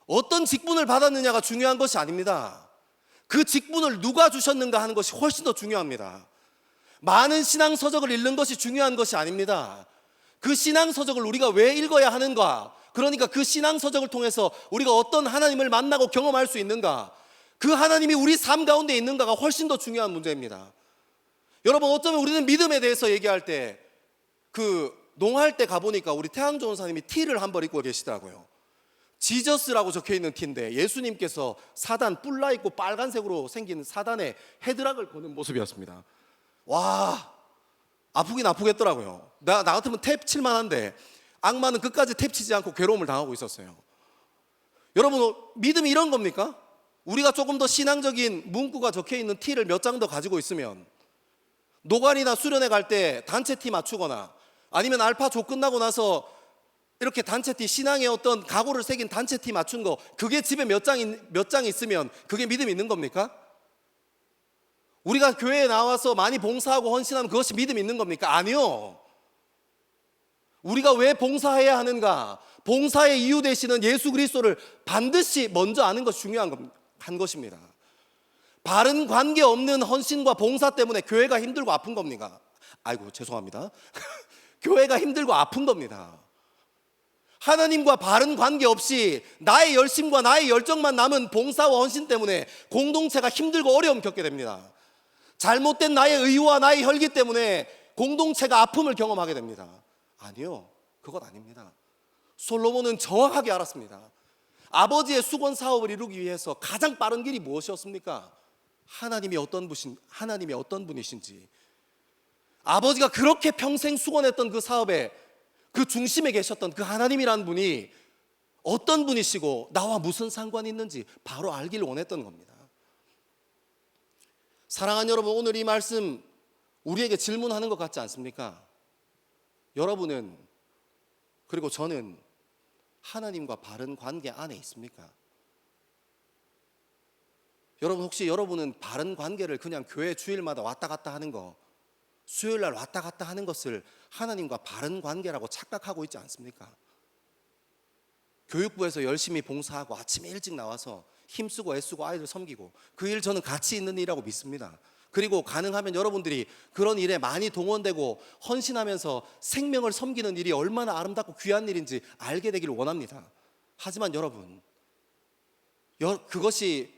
어떤 직분을 받았느냐가 중요한 것이 아닙니다. 그 직분을 누가 주셨는가 하는 것이 훨씬 더 중요합니다. 많은 신앙서적을 읽는 것이 중요한 것이 아닙니다. 그 신앙서적을 우리가 왜 읽어야 하는가, 그러니까 그 신앙서적을 통해서 우리가 어떤 하나님을 만나고 경험할 수 있는가, 그 하나님이 우리 삶 가운데 있는가가 훨씬 더 중요한 문제입니다. 여러분, 어쩌면 우리는 믿음에 대해서 얘기할 때 농할 때 가보니까 우리 태양 전사님이 티를 한 벌 입고 계시더라고요. 지저스라고 적혀있는 티인데 예수님께서 사단, 뿔나 있고 빨간색으로 생긴 사단의 헤드락을 거는 모습이었습니다. 와, 아프긴 아프겠더라고요. 나 같으면 탭 칠만한데 악마는 끝까지 탭 치지 않고 괴로움을 당하고 있었어요. 여러분, 믿음이 이런 겁니까? 우리가 조금 더 신앙적인 문구가 적혀있는 티를 몇 장 더 가지고 있으면 노관이나 수련회 갈 때 단체 티 맞추거나, 아니면 알파조 끝나고 나서 이렇게 단체 티, 신앙의 어떤 각오를 새긴 단체 티 맞춘 거, 그게 집에 몇 장 있으면 그게 믿음이 있는 겁니까? 우리가 교회에 나와서 많이 봉사하고 헌신하면 그것이 믿음이 있는 겁니까? 아니요. 우리가 왜 봉사해야 하는가? 봉사의 이유 되시는 예수 그리스도를 반드시 먼저 아는 것이 중요한 것입니다. 바른 관계 없는 헌신과 봉사 때문에 교회가 힘들고 아픈 겁니까? 아이고, 죄송합니다. 교회가 힘들고 아픈 겁니다. 하나님과 바른 관계 없이 나의 열심과 나의 열정만 남은 봉사와 헌신 때문에 공동체가 힘들고 어려움 겪게 됩니다. 잘못된 나의 의와 나의 혈기 때문에 공동체가 아픔을 경험하게 됩니다. 아니요, 그것 아닙니다. 솔로몬은 정확하게 알았습니다. 아버지의 수건 사업을 이루기 위해서 가장 빠른 길이 무엇이었습니까? 하나님이 어떤 분이신지, 아버지가 그렇게 평생 수건했던 그 사업에 그 중심에 계셨던 그 하나님이라는 분이 어떤 분이시고 나와 무슨 상관이 있는지 바로 알기를 원했던 겁니다. 사랑하는 여러분, 오늘 이 말씀 우리에게 질문하는 것 같지 않습니까? 여러분은, 그리고 저는 하나님과 바른 관계 안에 있습니까? 여러분, 혹시 여러분은 바른 관계를 그냥 교회 주일마다 왔다 갔다 하는 거, 수요일날 왔다 갔다 하는 것을 하나님과 바른 관계라고 착각하고 있지 않습니까? 교육부에서 열심히 봉사하고 아침에 일찍 나와서 힘쓰고 애쓰고 아이들 섬기고, 그 일 저는 가치 있는 일이라고 믿습니다. 그리고 가능하면 여러분들이 그런 일에 많이 동원되고 헌신하면서 생명을 섬기는 일이 얼마나 아름답고 귀한 일인지 알게 되기를 원합니다. 하지만 여러분, 그것이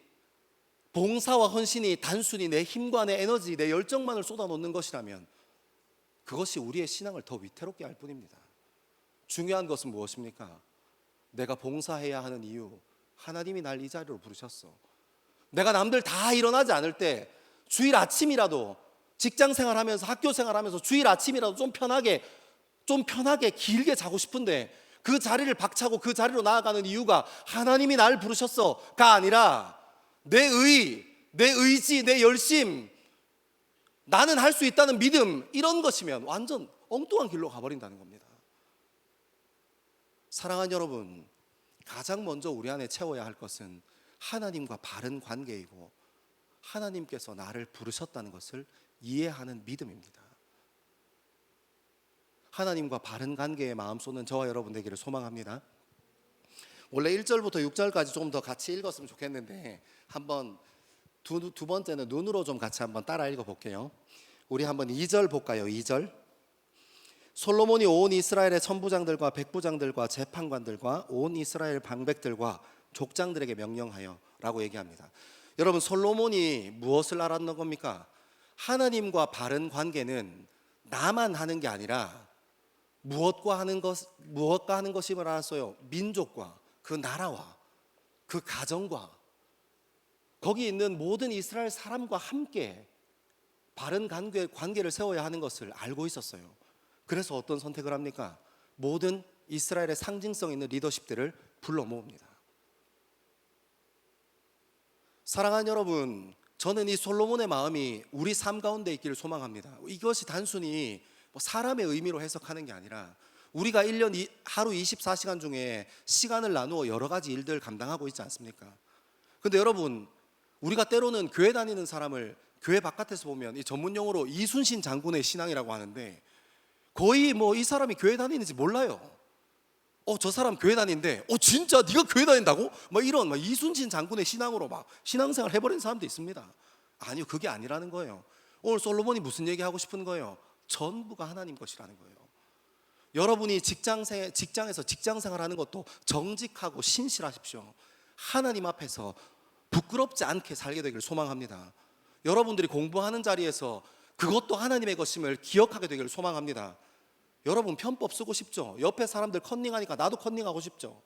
봉사와 헌신이 단순히 내 힘과 내 에너지, 내 열정만을 쏟아놓는 것이라면 그것이 우리의 신앙을 더 위태롭게 할 뿐입니다. 중요한 것은 무엇입니까? 내가 봉사해야 하는 이유, 하나님이 날 이 자리로 부르셨어. 내가 남들 다 일어나지 않을 때 주일 아침이라도, 직장 생활하면서 학교 생활하면서 주일 아침이라도 좀 편하게 길게 자고 싶은데 그 자리를 박차고 그 자리로 나아가는 이유가 하나님이 날 부르셨어가 아니라 내 의지, 내 열심, 나는 할 수 있다는 믿음, 이런 것이면 완전 엉뚱한 길로 가버린다는 겁니다. 사랑하는 여러분, 가장 먼저 우리 안에 채워야 할 것은 하나님과 바른 관계이고 하나님께서 나를 부르셨다는 것을 이해하는 믿음입니다. 하나님과 바른 관계에 마음 쏟는 저와 여러분 되기를 소망합니다. 원래 1절부터 6절까지 조금 더 같이 읽었으면 좋겠는데 한번 두 번째는 눈으로 좀 같이 한번 따라 읽어볼게요. 우리 한번 2절 볼까요? 2절. 솔로몬이 온 이스라엘의 천부장들과 백부장들과 재판관들과 온 이스라엘 방백들과 족장들에게 명령하여 라고 얘기합니다. 여러분, 솔로몬이 무엇을 알았는 겁니까? 하나님과 바른 관계는 나만 하는 게 아니라 무엇과 하는 것임을 알았어요. 민족과 그 나라와 그 가정과 거기 있는 모든 이스라엘 사람과 함께 바른 관계를 세워야 하는 것을 알고 있었어요. 그래서 어떤 선택을 합니까? 모든 이스라엘의 상징성 있는 리더십들을 불러 모읍니다. 사랑하는 여러분, 저는 이 솔로몬의 마음이 우리 삶 가운데 있기를 소망합니다. 이것이 단순히 사람의 의미로 해석하는 게 아니라 우리가 1년 하루 24시간 중에 시간을 나누어 여러 가지 일들 감당하고 있지 않습니까? 근데 여러분, 우리가 때로는 교회 다니는 사람을 교회 바깥에서 보면 이 전문용어로 이순신 장군의 신앙이라고 하는데 거의 이 사람이 교회 다니는지 몰라요. 저 사람 교회 다니는데 진짜 네가 교회 다닌다고? 이런 이순신 장군의 신앙으로 신앙생활 해버린 사람도 있습니다. 아니요, 그게 아니라는 거예요. 오늘 솔로몬이 무슨 얘기하고 싶은 거예요? 전부가 하나님 것이라는 거예요. 여러분이 직장에서 직장생활하는 것도 정직하고 신실하십시오. 하나님 앞에서 부끄럽지 않게 살게 되기를 소망합니다. 여러분들이 공부하는 자리에서 그것도 하나님의 것임을 기억하게 되기를 소망합니다. 여러분, 편법 쓰고 싶죠? 옆에 사람들 컨닝하니까 나도 컨닝하고 싶죠?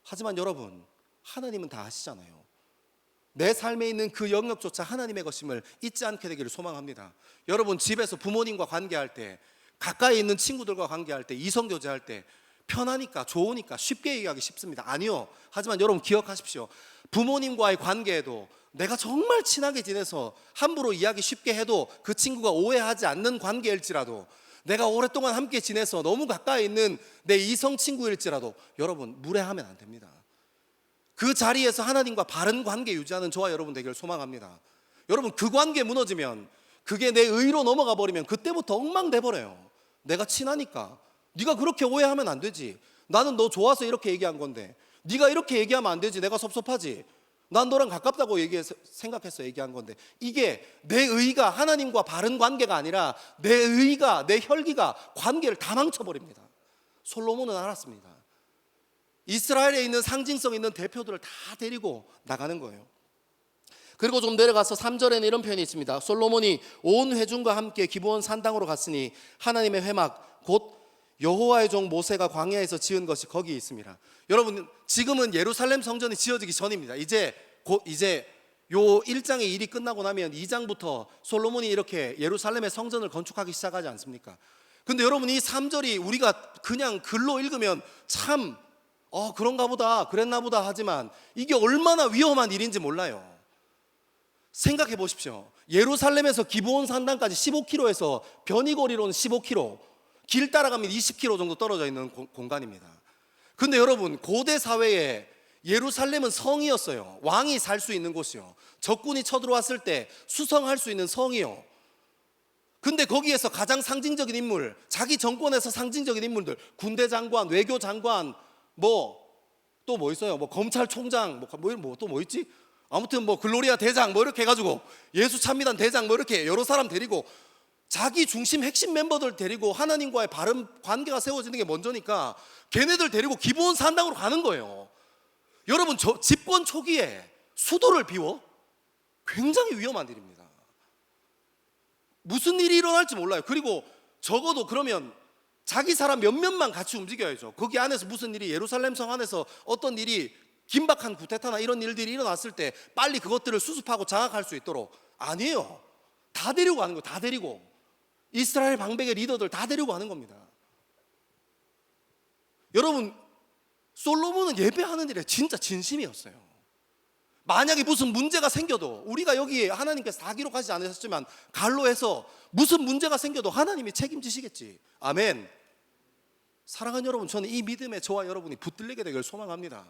하지만 여러분, 하나님은 다 아시잖아요. 내 삶에 있는 그 영역조차 하나님의 것임을 잊지 않게 되기를 소망합니다. 여러분, 집에서 부모님과 관계할 때, 가까이 있는 친구들과 관계할 때, 이성교제할 때 편하니까, 좋으니까 쉽게 얘기하기 쉽습니다. 아니요. 하지만 여러분 기억하십시오. 부모님과의 관계에도 내가 정말 친하게 지내서 함부로 이야기 쉽게 해도 그 친구가 오해하지 않는 관계일지라도, 내가 오랫동안 함께 지내서 너무 가까이 있는 내 이성 친구일지라도 여러분, 무례하면 안 됩니다. 그 자리에서 하나님과 바른 관계 유지하는 저와 여러분 되기를 소망합니다. 여러분, 그 관계 무너지면, 그게 내 의로 넘어가 버리면 그때부터 엉망돼 버려요. 내가 친하니까 네가 그렇게 오해하면 안 되지. 나는 너 좋아서 이렇게 얘기한 건데 네가 이렇게 얘기하면 안 되지. 내가 섭섭하지. 난 너랑 가깝다고 생각해서 얘기한 건데, 이게 내 의가 하나님과 바른 관계가 아니라 내 의가, 내 혈기가 관계를 다 망쳐버립니다. 솔로몬은 알았습니다. 이스라엘에 있는 상징성 있는 대표들을 다 데리고 나가는 거예요. 그리고 좀 내려가서 3절에는 이런 표현이 있습니다. 솔로몬이 온 회중과 함께 기브온 산당으로 갔으니 하나님의 회막 곧 여호와의 종 모세가 광야에서 지은 것이 거기에 있습니다. 여러분, 지금은 예루살렘 성전이 지어지기 전입니다. 이제 요 1장의 일이 끝나고 나면 2장부터 솔로몬이 이렇게 예루살렘의 성전을 건축하기 시작하지 않습니까? 근데 여러분, 이 3절이 우리가 그냥 글로 읽으면 참 그런가 보다, 그랬나 보다 하지만 이게 얼마나 위험한 일인지 몰라요. 생각해 보십시오. 예루살렘에서 기브온 산당까지 15km에서 변이거리로는 15km, 길 따라가면 20km 정도 떨어져 있는 공간입니다. 근데 여러분, 고대 사회에 예루살렘은 성이었어요. 왕이 살 수 있는 곳이요. 적군이 쳐들어왔을 때 수성할 수 있는 성이요. 근데 거기에서 가장 상징적인 인물, 자기 정권에서 상징적인 인물들, 군대 장관, 외교 장관, 또 뭐 있어요? 검찰총장, 또 뭐 있지? 아무튼 글로리아 대장 이렇게 해가지고 예수 찬미단 대장 이렇게 여러 사람 데리고 자기 중심 핵심 멤버들 데리고 하나님과의 바른 관계가 세워지는 게 먼저니까 걔네들 데리고 기브온 산당으로 가는 거예요. 여러분, 집권 초기에 수도를 비워? 굉장히 위험한 일입니다. 무슨 일이 일어날지 몰라요. 그리고 적어도 그러면 자기 사람 몇몇만 같이 움직여야죠. 거기 안에서 무슨 일이, 예루살렘 성 안에서 어떤 일이, 긴박한 구테타나 이런 일들이 일어났을 때 빨리 그것들을 수습하고 장악할 수 있도록. 아니에요. 다 데리고 가는 거예요. 다 데리고. 이스라엘 방백의 리더들 다 데리고 가는 겁니다. 여러분, 솔로몬은 예배하는 일에 진짜 진심이었어요. 만약에 무슨 문제가 생겨도, 우리가 여기에 하나님께서 다 기록하지 않으셨지만 갈로 해서 무슨 문제가 생겨도 하나님이 책임지시겠지. 아멘. 사랑하는 여러분, 저는 이 믿음에 저와 여러분이 붙들리게 되길 소망합니다.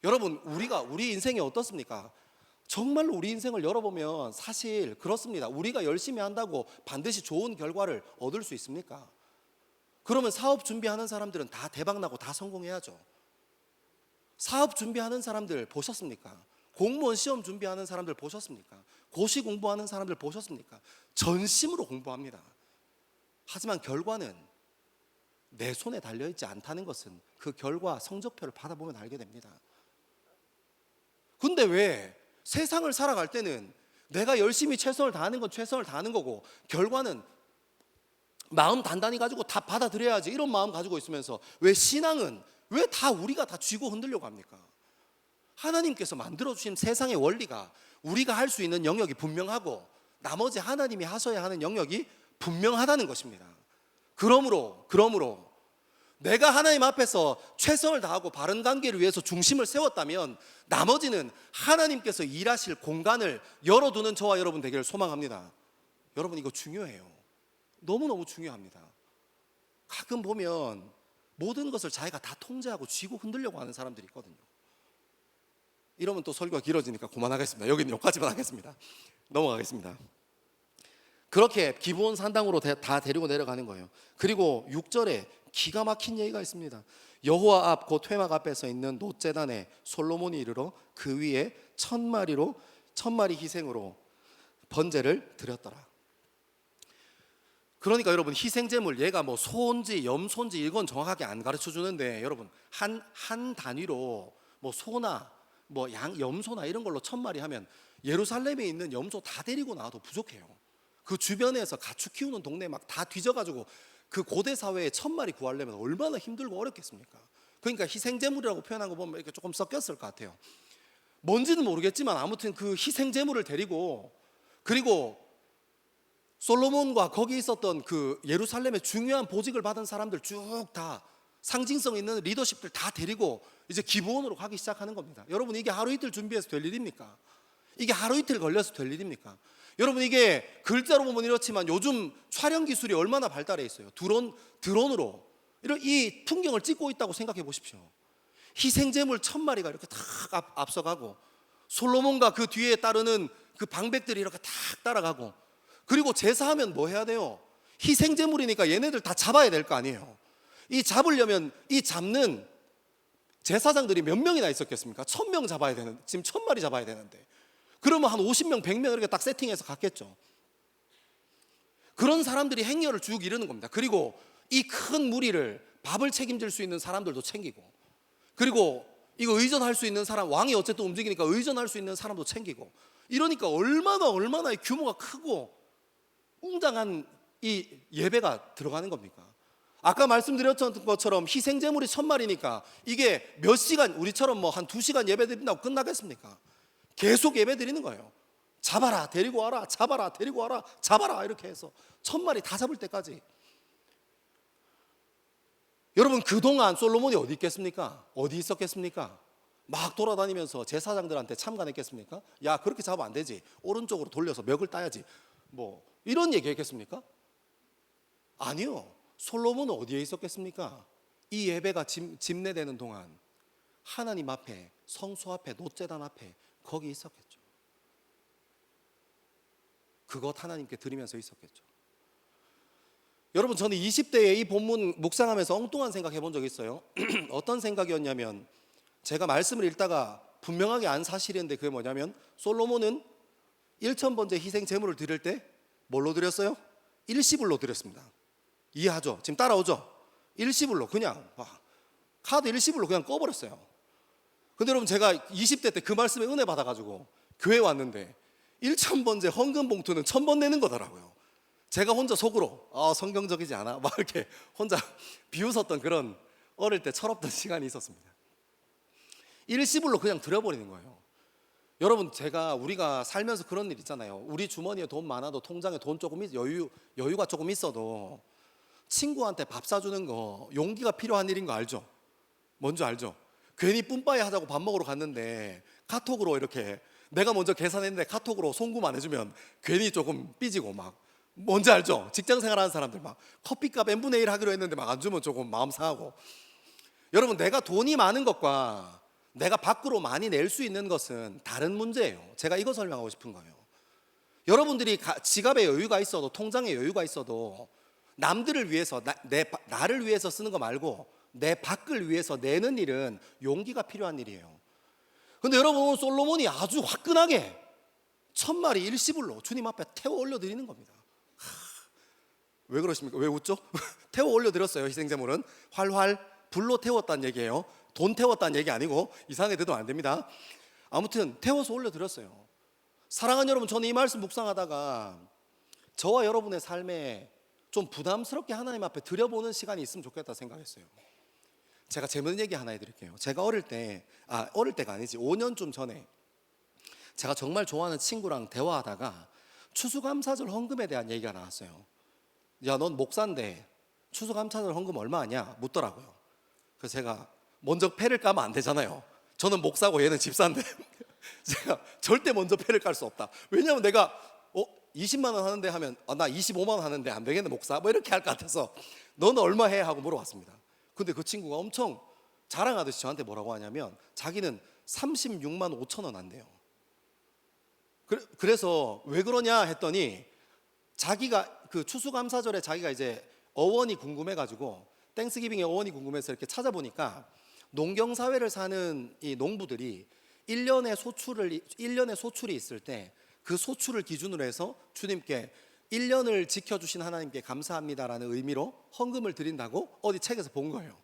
여러분, 우리 인생이 어떻습니까? 정말로 우리 인생을 열어보면 사실 그렇습니다. 우리가 열심히 한다고 반드시 좋은 결과를 얻을 수 있습니까? 그러면 사업 준비하는 사람들은 다 대박나고 다 성공해야죠. 사업 준비하는 사람들 보셨습니까? 공무원 시험 준비하는 사람들 보셨습니까? 고시 공부하는 사람들 보셨습니까? 전심으로 공부합니다. 하지만 결과는 내 손에 달려있지 않다는 것은 그 결과 성적표를 받아보면 알게 됩니다. 근데 왜 세상을 살아갈 때는 내가 열심히 최선을 다하는 건 최선을 다하는 거고 결과는 마음 단단히 가지고 다 받아들여야지 이런 마음 가지고 있으면서 왜 신앙은 왜 다 우리가 다 쥐고 흔들려고 합니까? 하나님께서 만들어주신 세상의 원리가 우리가 할 수 있는 영역이 분명하고 나머지 하나님이 하셔야 하는 영역이 분명하다는 것입니다. 그러므로 내가 하나님 앞에서 최선을 다하고 바른 관계를 위해서 중심을 세웠다면 나머지는 하나님께서 일하실 공간을 열어두는 저와 여러분 되기를 소망합니다. 여러분, 이거 중요해요. 너무너무 중요합니다. 가끔 보면 모든 것을 자기가 다 통제하고 쥐고 흔들려고 하는 사람들이 있거든요. 이러면 또 설교가 길어지니까 그만하겠습니다. 여기는 여기까지만 하겠습니다. 넘어가겠습니다. 그렇게 기브온 산당으로 다 데리고 내려가는 거예요. 그리고 6절에 기가 막힌 얘기가 있습니다. 여호와 앞 곧 회막 앞에서 있는 놋제단에 솔로몬이 이르러 그 위에 1000마리 희생으로 번제를 드렸더라. 그러니까 여러분, 희생제물 얘가 소인지 염소인지 이건 정확하게 안 가르쳐 주는데 여러분, 한 단위로 소나 양, 염소나 이런 걸로 1000마리 하면 예루살렘에 있는 염소 다 데리고 나와도 부족해요. 그 주변에서 가축 키우는 동네 막 다 뒤져가지고 그 고대 사회에 1000마리 구하려면 얼마나 힘들고 어렵겠습니까? 그러니까 희생제물이라고 표현한 거 보면 이렇게 조금 섞였을 것 같아요. 뭔지는 모르겠지만 아무튼 그 희생제물을 데리고, 그리고 솔로몬과 거기 있었던 그 예루살렘의 중요한 보직을 받은 사람들 쭉 다 상징성 있는 리더십들 다 데리고 이제 기브온으로 가기 시작하는 겁니다. 여러분, 이게 하루 이틀 준비해서 될 일입니까? 이게 하루 이틀 걸려서 될 일입니까? 여러분, 이게 글자로 보면 이렇지만 요즘 촬영 기술이 얼마나 발달해 있어요. 드론으로 이 풍경을 찍고 있다고 생각해 보십시오. 희생제물 1000마리가 이렇게 탁 앞서가고 솔로몬과 그 뒤에 따르는 그 방백들이 이렇게 탁 따라가고, 그리고 제사하면 뭐 해야 돼요? 희생제물이니까 얘네들 다 잡아야 될 거 아니에요. 이 잡으려면 이 잡는 제사장들이 몇 명이나 있었겠습니까? 1000명 잡아야 되는, 지금 1000마리 잡아야 되는데 그러면 한 50명, 100명 이렇게 딱 세팅해서 갔겠죠. 그런 사람들이 행렬을 쭉 이루는 겁니다. 그리고 이 큰 무리를 밥을 책임질 수 있는 사람들도 챙기고, 그리고 이거 의전할 수 있는 사람, 왕이 어쨌든 움직이니까 의전할 수 있는 사람도 챙기고, 이러니까 얼마나 이 규모가 크고 웅장한 이 예배가 들어가는 겁니까? 아까 말씀드렸던 것처럼 희생 제물이 1000마리니까 이게 몇 시간, 우리처럼 뭐 한 2시간 예배 드린다고 끝나겠습니까? 계속 예배 드리는 거예요. 잡아라 데리고 와라, 잡아라 데리고 와라, 잡아라, 이렇게 해서 1000마리 다 잡을 때까지. 여러분, 그동안 솔로몬이 어디 있겠습니까? 어디 있었겠습니까? 막 돌아다니면서 제사장들한테 참관했겠습니까? 야, 그렇게 잡으면 안 되지, 오른쪽으로 돌려서 멱을 따야지, 뭐 이런 얘기 했겠습니까? 아니요. 솔로몬은 어디에 있었겠습니까? 이 예배가 집례되는 동안 하나님 앞에, 성소 앞에, 놋제단 앞에 거기 있었겠죠. 그것 하나님께 드리면서 있었겠죠. 여러분, 저는 20대에 이 본문 묵상하면서 엉뚱한 생각 해본 적이 있어요. 어떤 생각이었냐면, 제가 말씀을 읽다가 분명하게 안 사실인데, 그게 뭐냐면 솔로몬은 1000번째 희생 제물을 드릴 때 뭘로 드렸어요? 일시불로 드렸습니다. 이해하죠? 지금 따라오죠? 일시불로 그냥 카드 일시불로 그냥 꺼버렸어요. 근데 여러분, 제가 20대 때 그 말씀에 은혜 받아가지고 교회 왔는데 1000번째 헌금 봉투는 1000번 내는 거더라고요. 제가 혼자 속으로 성경적이지 않아? 막 이렇게 혼자 비웃었던 그런 어릴 때 철없던 시간이 있었습니다. 일시불로 그냥 드려버리는 거예요. 여러분, 우리가 살면서 그런 일 있잖아요. 우리 주머니에 돈 많아도, 통장에 돈 조금 여유가 조금 있어도 친구한테 밥 사주는 거 용기가 필요한 일인 거 알죠? 뭔지 알죠? 괜히 뿜빠이 하자고 밥 먹으러 갔는데 카톡으로 이렇게 내가 먼저 계산했는데 카톡으로 송금 안 해주면 괜히 조금 삐지고, 막 뭔지 알죠? 직장 생활하는 사람들 막 커피값 n분의 1 하기로 했는데 막 안 주면 조금 마음 상하고. 여러분, 내가 돈이 많은 것과 내가 밖으로 많이 낼 수 있는 것은 다른 문제예요. 제가 이거 설명하고 싶은 거예요. 여러분들이 지갑에 여유가 있어도, 통장에 여유가 있어도 남들을 위해서, 나를 위해서 쓰는 거 말고 내 밖을 위해서 내는 일은 용기가 필요한 일이에요. 근데 여러분, 솔로몬이 아주 화끈하게 1000마리 일시불로 주님 앞에 태워 올려드리는 겁니다. 왜 그러십니까? 왜 웃죠? 태워 올려드렸어요. 희생제물은 활활 불로 태웠다는 얘기예요. 돈 태웠다는 얘기 아니고 이상하게 되면 안 됩니다. 아무튼 태워서 올려드렸어요. 사랑하는 여러분, 저는 이 말씀 묵상하다가 저와 여러분의 삶에 좀 부담스럽게 하나님 앞에 드려보는 시간이 있으면 좋겠다 생각했어요. 제가 재밌는 얘기 하나 해드릴게요. 제가 어릴 때가 아니지 5년쯤 전에 제가 정말 좋아하는 친구랑 대화하다가 추수감사절 헌금에 대한 얘기가 나왔어요. 야, 넌 목사인데 추수감사절 헌금 얼마 하냐 묻더라고요. 그래서 제가 먼저 패를 까면 안 되잖아요. 저는 목사고 얘는 집사인데 제가 절대 먼저 패를 깔 수 없다. 왜냐하면 내가 20만 원 하는데 하면 나 25만 원 하는데 안 되겠네 목사, 뭐 이렇게 할 것 같아서 너는 얼마 해? 하고 물어봤습니다. 근데 그 친구가 엄청 자랑하듯이 저한테 뭐라고 하냐면 자기는 36만 5천 원 한대요. 그래서 왜 그러냐 했더니 자기가 그 추수감사절에 자기가 이제 어원이 궁금해가지고, 땡스기빙의 어원이 궁금해서 이렇게 찾아보니까 농경사회를 사는 이 농부들이 1년에 소출이 있을 때 그 소출을 기준으로 해서 주님께 1년을 지켜주신 하나님께 감사합니다라는 의미로 헌금을 드린다고 어디 책에서 본 거예요.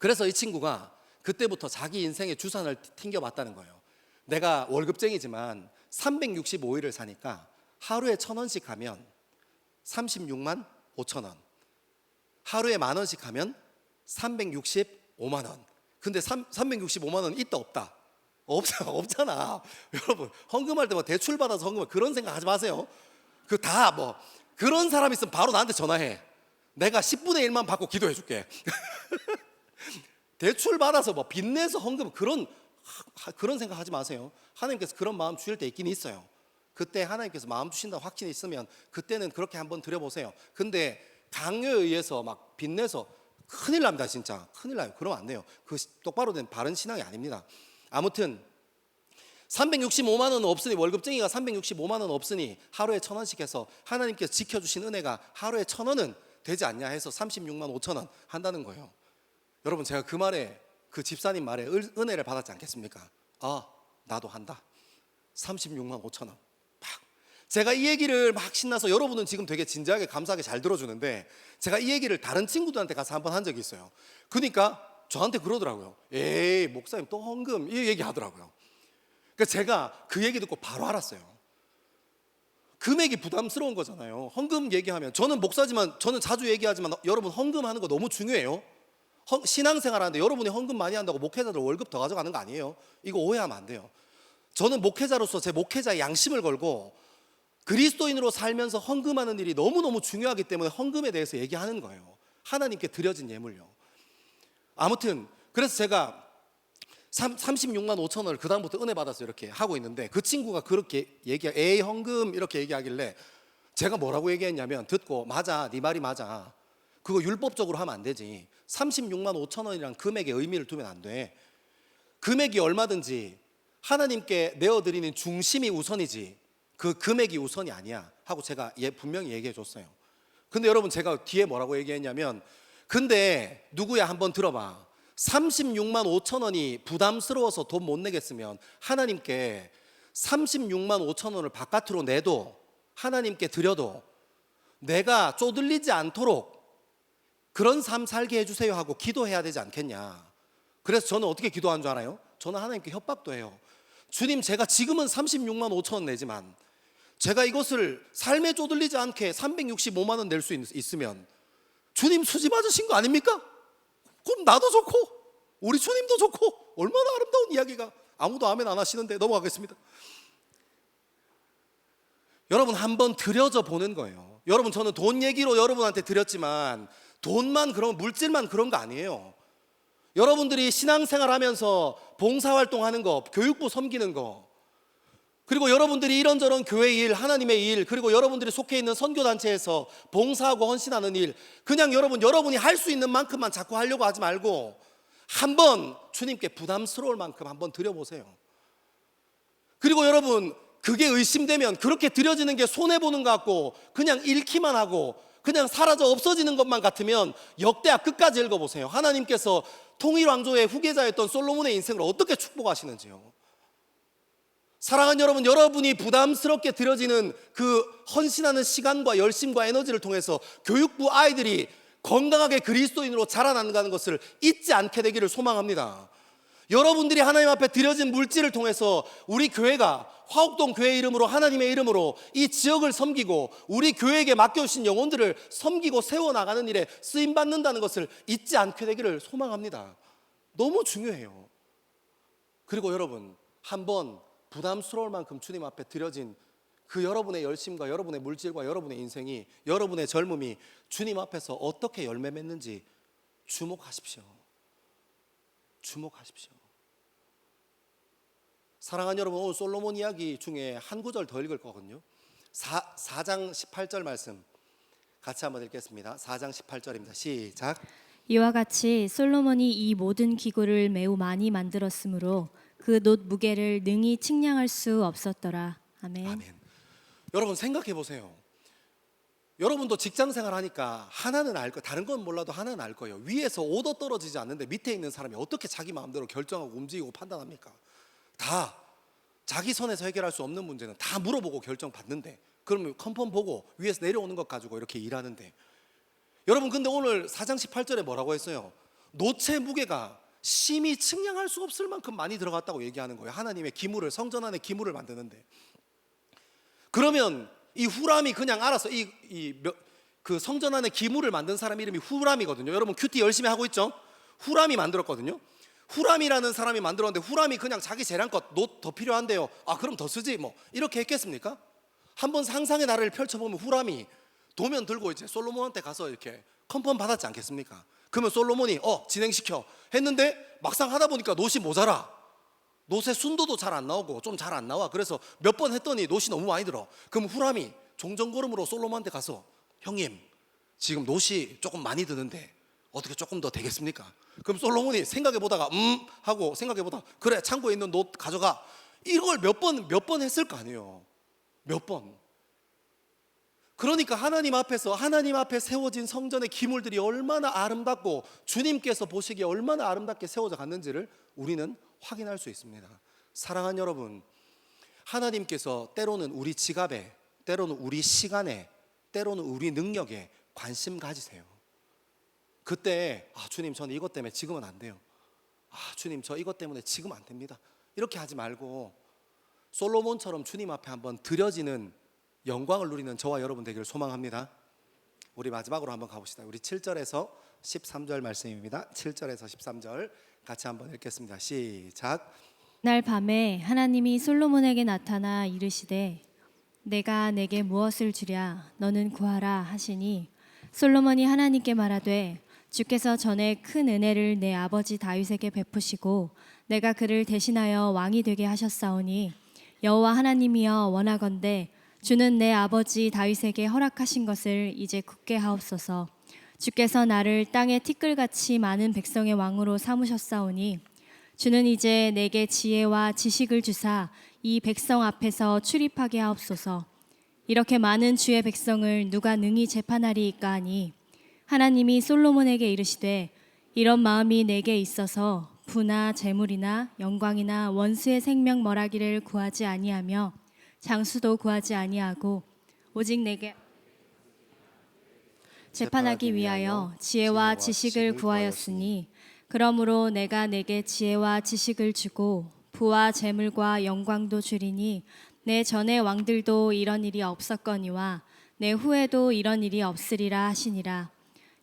그래서 이 친구가 그때부터 자기 인생의 주산을 튕겨봤다는 거예요. 내가 월급쟁이지만 365일을 사니까 하루에 1000원씩 하면 36만 5천 원, 하루에 10,000원씩 하면 365만 원. 근데 365만 원 있다 없다? 없잖아. 여러분, 헌금할 때 뭐 대출 받아서 헌금할 그런 생각 하지 마세요. 그 다 뭐 그런 사람 있으면 바로 나한테 전화해. 내가 10분의 1만 받고 기도해 줄게. 대출 받아서 뭐 빚내서 헌금 그런 생각 하지 마세요. 하나님께서 그런 마음 주실 때 있긴 있어요. 그때 하나님께서 마음 주신다고 확신이 있으면 그때는 그렇게 한번 드려보세요. 근데 강요에 의해서 막 빚내서 큰일 납니다. 진짜 큰일 나요. 그러면 안 돼요. 그 똑바로 된 바른 신앙이 아닙니다. 아무튼 365만 원은 없으니, 월급쟁이가 365만 원 없으니 하루에 1000원씩 해서 하나님께서 지켜주신 은혜가 하루에 1000원은 되지 않냐 해서 36만 5천 원 한다는 거예요. 여러분, 제가 그 말에, 그 집사님 말에 은혜를 받았지 않겠습니까? 나도 한다. 36만 5천 원. 제가 이 얘기를 막 신나서, 여러분은 지금 되게 진지하게 감사하게 잘 들어주는데 제가 이 얘기를 다른 친구들한테 가서 한번 한 적이 있어요. 그러니까 저한테 그러더라고요. 에이 목사님 또 헌금 이 얘기하더라고요. 그러니까 제가 그 얘기 듣고 바로 알았어요. 금액이 부담스러운 거잖아요. 헌금 얘기하면 저는 목사지만 저는 자주 얘기하지만 여러분 헌금하는 거 너무 중요해요. 신앙생활 하는데 여러분이 헌금 많이 한다고 목회자들 월급 더 가져가는 거 아니에요. 이거 오해하면 안 돼요. 저는 목회자로서 제 목회자의 양심을 걸고 그리스도인으로 살면서 헌금하는 일이 너무너무 중요하기 때문에 헌금에 대해서 얘기하는 거예요. 하나님께 드려진 예물요. 아무튼 그래서 제가 36만 5천 원을 그 다음부터 은혜 받아서 이렇게 하고 있는데 그 친구가 그렇게 에이 헌금 이렇게 얘기하길래 제가 뭐라고 얘기했냐면 듣고 맞아 네 말이 맞아 그거 율법적으로 하면 안 되지 36만 5천 원이란 금액에 의미를 두면 안 돼 금액이 얼마든지 하나님께 내어드리는 중심이 우선이지 그 금액이 우선이 아니야 하고 제가 분명히 얘기해 줬어요. 근데 여러분 제가 뒤에 뭐라고 얘기했냐면 근데 누구야 한번 들어봐 36만 5천 원이 부담스러워서 돈 못 내겠으면 하나님께 36만 5천 원을 바깥으로 내도 하나님께 드려도 내가 쪼들리지 않도록 그런 삶 살게 해주세요 하고 기도해야 되지 않겠냐. 그래서 저는 어떻게 기도한 줄 알아요? 저는 하나님께 협박도 해요. 주님 제가 지금은 36만 5천 원 내지만 제가 이것을 삶에 쪼들리지 않게 365만 원 낼 수 있으면 주님 수지 맞으신 거 아닙니까? 그럼 나도 좋고 우리 주님도 좋고 얼마나 아름다운 이야기가. 아무도 아멘 안 하시는데 넘어가겠습니다. 여러분 한번 드려져 보는 거예요. 여러분 저는 돈 얘기로 여러분한테 드렸지만 돈만 그런 물질만 그런 거 아니에요. 여러분들이 신앙생활 하면서 봉사활동하는 거 교육부 섬기는 거 그리고 여러분들이 이런저런 교회 일 하나님의 일 그리고 여러분들이 속해 있는 선교단체에서 봉사하고 헌신하는 일 그냥 여러분이 할 수 있는 만큼만 자꾸 하려고 하지 말고 한번 주님께 부담스러울 만큼 한번 드려보세요. 그리고 여러분 그게 의심되면 그렇게 드려지는 게 손해보는 것 같고 그냥 잃기만 하고 그냥 사라져 없어지는 것만 같으면 역대하 끝까지 읽어보세요. 하나님께서 통일왕조의 후계자였던 솔로몬의 인생을 어떻게 축복하시는지요. 사랑하는 여러분, 여러분이 부담스럽게 드려지는 그 헌신하는 시간과 열심과 에너지를 통해서 교육부 아이들이 건강하게 그리스도인으로 자라나가는 것을 잊지 않게 되기를 소망합니다. 여러분들이 하나님 앞에 드려진 물질을 통해서 우리 교회가 화옥동 교회 이름으로 하나님의 이름으로 이 지역을 섬기고 우리 교회에게 맡겨주신 영혼들을 섬기고 세워나가는 일에 쓰임받는다는 것을 잊지 않게 되기를 소망합니다. 너무 중요해요. 그리고 여러분 한번 부담스러울 만큼 주님 앞에 드려진 그 여러분의 열심과 여러분의 물질과 여러분의 인생이 여러분의 젊음이 주님 앞에서 어떻게 열매 맺는지 주목하십시오. 주목하십시오. 사랑하는 여러분, 오늘 솔로몬 이야기 중에 한 구절 더 읽을 거거든요. 4장 18절 말씀 같이 한번 읽겠습니다. 4장 18절입니다. 시작. 이와 같이 솔로몬이 이 모든 기구를 매우 많이 만들었으므로 그 놋 무게를 능히 측량할 수 없었더라. 아멘. 아멘. 여러분 생각해 보세요. 여러분도 직장 생활 하니까 하나는 알 거예요. 다른 건 몰라도 하나는 알 거예요. 위에서 오도 떨어지지 않는데 밑에 있는 사람이 어떻게 자기 마음대로 결정하고 움직이고 판단합니까? 다 자기 선에서 해결할 수 없는 문제는 다 물어보고 결정 받는데 그러면 컨펌 보고 위에서 내려오는 것 가지고 이렇게 일하는데 여러분 근데 오늘 4장 18절에 뭐라고 했어요? 놋의 무게가 심히 측량할 수 없을 만큼 많이 들어갔다고 얘기하는 거예요. 하나님의 기물을 성전 안에 기물을 만드는데 그러면 이 후람이 그냥 알아서 그 성전 안에 기물을 만든 사람 이름이 후람이거든요. 여러분 큐티 열심히 하고 있죠? 후람이 만들었거든요. 후람이라는 사람이 만들었는데 후람이 그냥 자기 재량껏 놋 더 필요한데요. 아 그럼 더 쓰지 뭐 이렇게 했겠습니까? 한번 상상의 나래를 펼쳐보면 후람이 도면 들고 이제 솔로몬한테 가서 이렇게 컨펌 받았지 않겠습니까? 그러면 솔로몬이 진행시켜 했는데 막상 하다 보니까 놋이 모자라. 놋의 순도도 잘 안 나오고 좀 잘 안 나와. 그래서 몇 번 했더니 놋이 너무 많이 들어. 그럼 후람이 종전걸음으로 솔로몬한테 가서 형님 지금 놋이 조금 많이 드는데 어떻게 조금 더 되겠습니까? 그럼 솔로몬이 생각해보다가 하고 생각해보다가 그래 창고에 있는 놋 가져가. 이걸 몇 번 했을 거 아니에요. 몇 번. 그러니까 하나님 앞에 세워진 성전의 기물들이 얼마나 아름답고 주님께서 보시기에 얼마나 아름답게 세워져 갔는지를 우리는 확인할 수 있습니다. 사랑하는 여러분, 하나님께서 때로는 우리 지갑에, 때로는 우리 시간에, 때로는 우리 능력에 관심 가지세요. 그때 주님 저는 이것 때문에 지금은 안 돼요. 주님 저 이것 때문에 지금 안 됩니다. 이렇게 하지 말고 솔로몬처럼 주님 앞에 한번 드려지는 영광을 누리는 저와 여러분 되기를 소망합니다. 우리 마지막으로 한번 가봅시다. 우리 7절에서 13절 말씀입니다. 7절에서 13절 같이 한번 읽겠습니다. 시작. 날 밤에 하나님이 솔로몬에게 나타나 이르시되 내가 내게 무엇을 주랴 너는 구하라 하시니 솔로몬이 하나님께 말하되 주께서 전에 큰 은혜를 내 아버지 다윗에게 베푸시고 내가 그를 대신하여 왕이 되게 하셨사오니 여호와 하나님이여 원하건대 주는 내 아버지 다윗에게 허락하신 것을 이제 굳게 하옵소서. 주께서 나를 땅의 티끌같이 많은 백성의 왕으로 삼으셨사오니 주는 이제 내게 지혜와 지식을 주사 이 백성 앞에서 출입하게 하옵소서. 이렇게 많은 주의 백성을 누가 능히 재판하리이까 하니 하나님이 솔로몬에게 이르시되 이런 마음이 내게 있어서 부나 재물이나 영광이나 원수의 생명 멀하기를 구하지 아니하며 장수도 구하지 아니하고 오직 내게 재판하기 위하여 지혜와 지식을 구하였으니 그러므로 내가 내게 지혜와 지식을 주고 부와 재물과 영광도 주리니 내 전의 왕들도 이런 일이 없었거니와 내 후에도 이런 일이 없으리라 하시니라.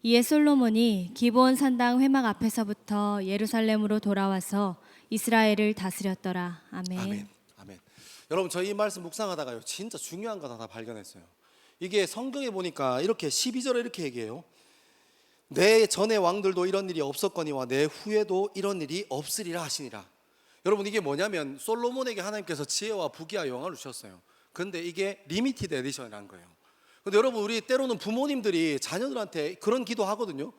이에 솔로몬이 기브온 산당 회막 앞에서부터 예루살렘으로 돌아와서 이스라엘을 다스렸더라. 아멘. 아멘. 아멘. 여러분 저희 이 말씀 묵상하다가요 진짜 중요한 거 하나 발견했어요. 이게 성경에 보니까 이렇게 12절에 이렇게 얘기해요. 내 전의 왕들도 이런 일이 없었거니와 내 후에도 이런 일이 없으리라 하시니라. 여러분 이게 뭐냐면 솔로몬에게 하나님께서 지혜와 부귀와 영광을 주셨어요. 근데 이게 리미티드 에디션이라는 거예요. 근데 여러분 우리 때로는 부모님들이 자녀들한테 그런 기도 하거든요.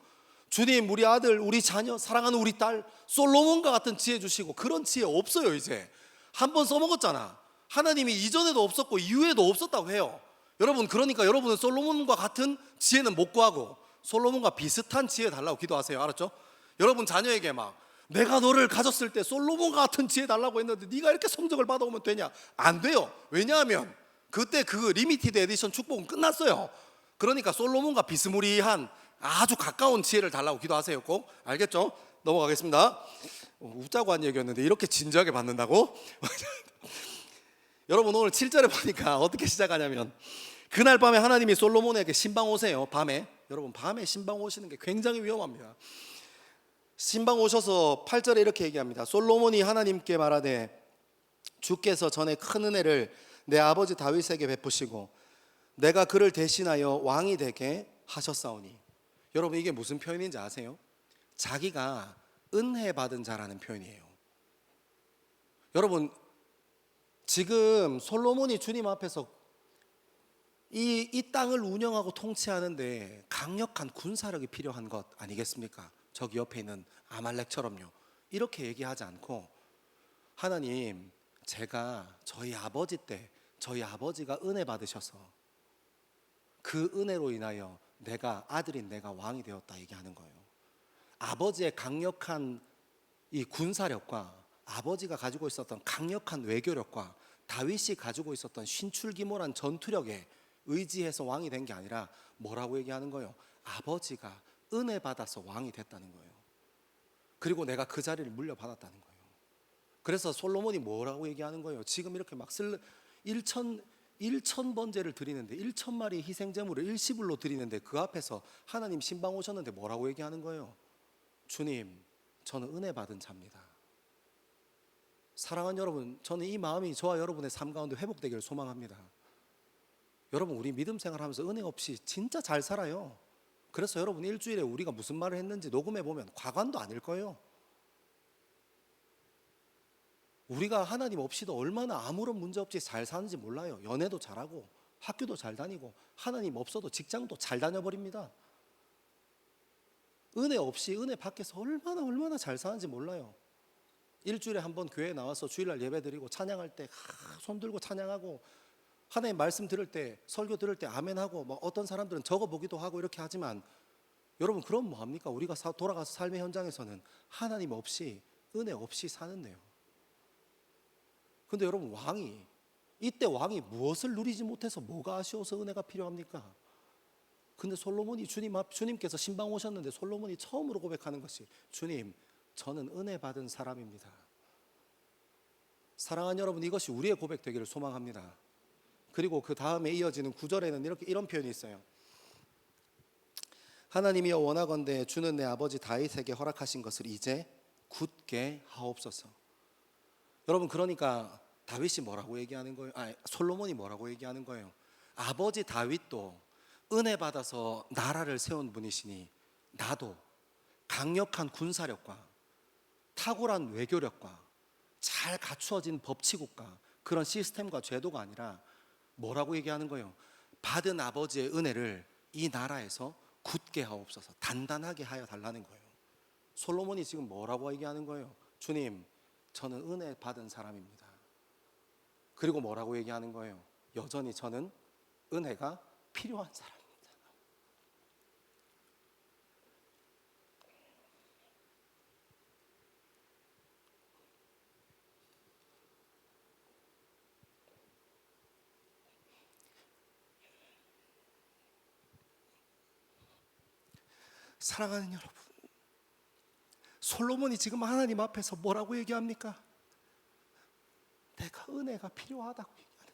주님 우리 아들 우리 자녀 사랑하는 우리 딸 솔로몬과 같은 지혜 주시고. 그런 지혜 없어요. 이제 한 번 써먹었잖아. 하나님이 이전에도 없었고 이후에도 없었다고 해요. 여러분 그러니까 여러분은 솔로몬과 같은 지혜는 못 구하고 솔로몬과 비슷한 지혜 달라고 기도하세요. 알았죠? 여러분 자녀에게 막 내가 너를 가졌을 때 솔로몬과 같은 지혜 달라고 했는데 네가 이렇게 성적을 받아오면 되냐? 안 돼요. 왜냐하면 그때 그 리미티드 에디션 축복은 끝났어요. 그러니까 솔로몬과 비스무리한 아주 가까운 지혜를 달라고 기도하세요. 꼭 알겠죠? 넘어가겠습니다. 웃자고 한 얘기였는데 이렇게 진지하게 받는다고? 여러분 오늘 7절에 보니까 어떻게 시작하냐면 그날 밤에 하나님이 솔로몬에게 신방 오세요. 밤에 여러분 밤에 신방 오시는 게 굉장히 위험합니다. 신방 오셔서 8절에 이렇게 얘기합니다. 솔로몬이 하나님께 말하되 주께서 전에 큰 은혜를 내 아버지 다윗에게 베푸시고 내가 그를 대신하여 왕이 되게 하셨사오니. 여러분 이게 무슨 표현인지 아세요? 자기가 은혜 받은 자라는 표현이에요. 여러분 지금 솔로몬이 주님 앞에서 이 땅을 운영하고 통치하는데 강력한 군사력이 필요한 것 아니겠습니까? 저기 옆에 있는 아말렉처럼요. 이렇게 얘기하지 않고 하나님 제가 저희 아버지 때 저희 아버지가 은혜 받으셔서 그 은혜로 인하여 내가 아들인 내가 왕이 되었다 얘기하는 거예요. 아버지의 강력한 이 군사력과 아버지가 가지고 있었던 강력한 외교력과 다윗이 가지고 있었던 신출기몰한 전투력에 의지해서 왕이 된 게 아니라 뭐라고 얘기하는 거예요? 아버지가 은혜 받아서 왕이 됐다는 거예요. 그리고 내가 그 자리를 물려받았다는 거예요. 그래서 솔로몬이 뭐라고 얘기하는 거예요? 지금 이렇게 막 1천 번제를 드리는데 1,000마리 희생제물을 일시불로 드리는데 그 앞에서 하나님 신방 오셨는데 뭐라고 얘기하는 거예요? 주님 저는 은혜 받은 자입니다. 사랑하는 여러분, 저는 이 마음이 저와 여러분의 삶 가운데 회복되기를 소망합니다. 여러분 우리 믿음 생활하면서 은혜 없이 진짜 잘 살아요. 그래서 여러분 일주일에 우리가 무슨 말을 했는지 녹음해 보면 과관도 아닐 거예요. 우리가 하나님 없이도 얼마나 아무런 문제 없이 잘 사는지 몰라요. 연애도 잘하고 학교도 잘 다니고 하나님 없어도 직장도 잘 다녀버립니다. 은혜 없이 은혜 밖에서 얼마나 잘 사는지 몰라요. 일주일에 한 번 교회에 나와서 주일날 예배 드리고 찬양할 때 손 들고 찬양하고 하나님 말씀 들을 때 설교 들을 때 아멘하고 뭐 어떤 사람들은 적어보기도 하고 이렇게 하지만 여러분 그럼 뭐합니까? 우리가 돌아가서 삶의 현장에서는 하나님 없이 은혜 없이 사는데요. 근데 여러분 이때 왕이 무엇을 누리지 못해서 뭐가 아쉬워서 은혜가 필요합니까? 근데 솔로몬이 주님께서 신방 오셨는데 솔로몬이 처음으로 고백하는 것이 주님, 저는 은혜 받은 사람입니다. 사랑하는 여러분, 이것이 우리의 고백 되기를 소망합니다. 그리고 그 다음에 이어지는 9절에는 이런 표현이 있어요. 하나님이여 원하건대 주는 내 아버지 다윗에게 허락하신 것을 이제 굳게 하옵소서. 여러분, 그러니까 다윗이 뭐라고 얘기하는 거예요? 솔로몬이 뭐라고 얘기하는 거예요? 아버지 다윗도 은혜 받아서 나라를 세운 분이시니 나도 강력한 군사력과 탁월한 외교력과 잘 갖추어진 법치국가 그런 시스템과 제도가 아니라 뭐라고 얘기하는 거예요? 받은 아버지의 은혜를 이 나라에서 굳게 하옵소서, 단단하게 하여 달라는 거예요. 솔로몬이 지금 뭐라고 얘기하는 거예요? 주님, 저는 은혜 받은 사람입니다. 그리고 뭐라고 얘기하는 거예요? 여전히 저는 은혜가 필요한 사람입니다. 사랑하는 여러분, 솔로몬이 지금 하나님 앞에서 뭐라고 얘기합니까? 내가 은혜가 필요하다고 얘기하는 거예요.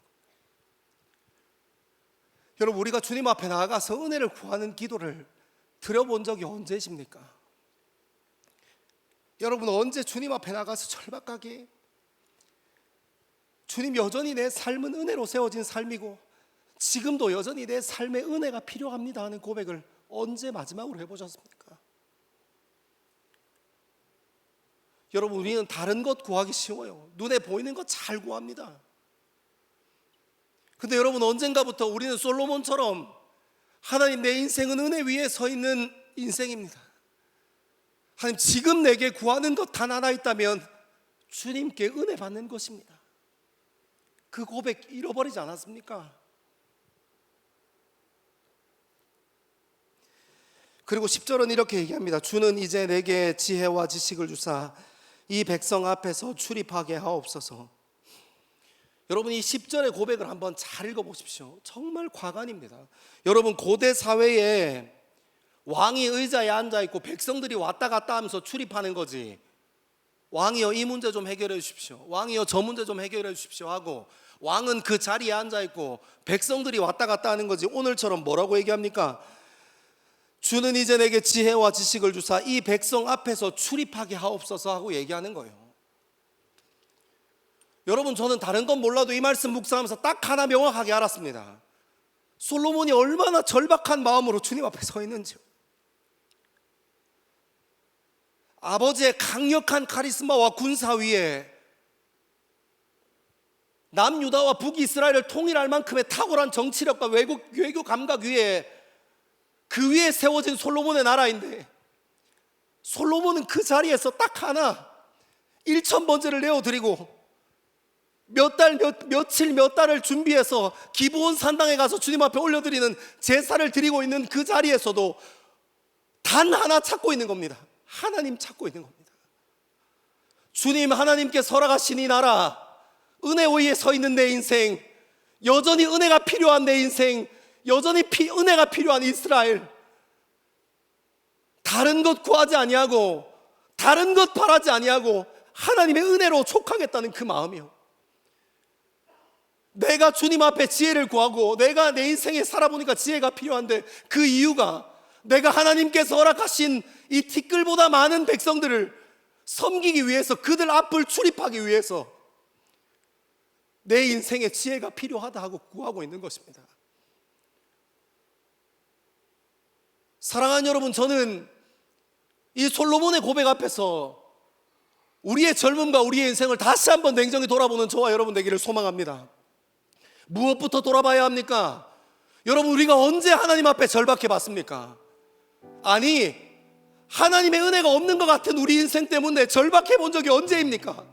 여러분, 우리가 주님 앞에 나아가서 은혜를 구하는 기도를 드려본 적이 언제십니까? 여러분, 언제 주님 앞에 나가서 절박하게 주님, 여전히 내 삶은 은혜로 세워진 삶이고 지금도 여전히 내 삶에 은혜가 필요합니다 하는 고백을 언제 마지막으로 해보셨습니까? 여러분, 우리는 다른 것 구하기 쉬워요. 눈에 보이는 것 잘 구합니다. 근데 여러분, 언젠가부터 우리는 솔로몬처럼 하나님, 내 인생은 은혜 위에 서 있는 인생입니다. 하나님, 지금 내게 구하는 것 단 하나 있다면 주님께 은혜 받는 것입니다. 그 고백 잃어버리지 않았습니까? 그리고 10절은 이렇게 얘기합니다. 주는 이제 내게 지혜와 지식을 주사 이 백성 앞에서 출입하게 하옵소서. 여러분, 이 10절의 고백을 한번 잘 읽어보십시오. 정말 과관입니다. 여러분, 고대 사회에 왕이 의자에 앉아있고 백성들이 왔다 갔다 하면서 출입하는 거지, 왕이여 이 문제 좀 해결해 주십시오, 왕이여 저 문제 좀 해결해 주십시오 하고 왕은 그 자리에 앉아있고 백성들이 왔다 갔다 하는 거지, 오늘처럼 뭐라고 얘기합니까? 주는 이제 내게 지혜와 지식을 주사 이 백성 앞에서 출입하게 하옵소서 하고 얘기하는 거예요. 여러분, 저는 다른 건 몰라도 이 말씀 묵상하면서 딱 하나 명확하게 알았습니다. 솔로몬이 얼마나 절박한 마음으로 주님 앞에 서 있는지요. 아버지의 강력한 카리스마와 군사 위에 남유다와 북이스라엘을 통일할 만큼의 탁월한 정치력과 외교 감각 위에, 그 위에 세워진 솔로몬의 나라인데, 솔로몬은 그 자리에서 딱 하나 1,000번제를 내어드리고 며칠 몇 달을 준비해서 기브온 산당에 가서 주님 앞에 올려드리는 제사를 드리고 있는 그 자리에서도 단 하나 찾고 있는 겁니다. 하나님 찾고 있는 겁니다. 주님, 하나님께 설악하신 이 나라, 은혜 위에 서 있는 내 인생, 여전히 은혜가 필요한 내 인생, 여전히 은혜가 필요한 이스라엘, 다른 것 구하지 아니하고 다른 것 바라지 아니하고 하나님의 은혜로 촉하겠다는 그 마음이요. 내가 주님 앞에 지혜를 구하고 내가 내 인생에 살아보니까 지혜가 필요한데, 그 이유가 내가 하나님께서 허락하신 이 티끌보다 많은 백성들을 섬기기 위해서, 그들 앞을 출입하기 위해서 내 인생에 지혜가 필요하다 하고 구하고 있는 것입니다. 사랑하는 여러분, 저는 이 솔로몬의 고백 앞에서 우리의 젊음과 우리의 인생을 다시 한번 냉정히 돌아보는 저와 여러분 되기를 소망합니다. 무엇부터 돌아봐야 합니까? 여러분, 우리가 언제 하나님 앞에 절박해 봤습니까? 아니, 하나님의 은혜가 없는 것 같은 우리 인생 때문에 절박해 본 적이 언제입니까?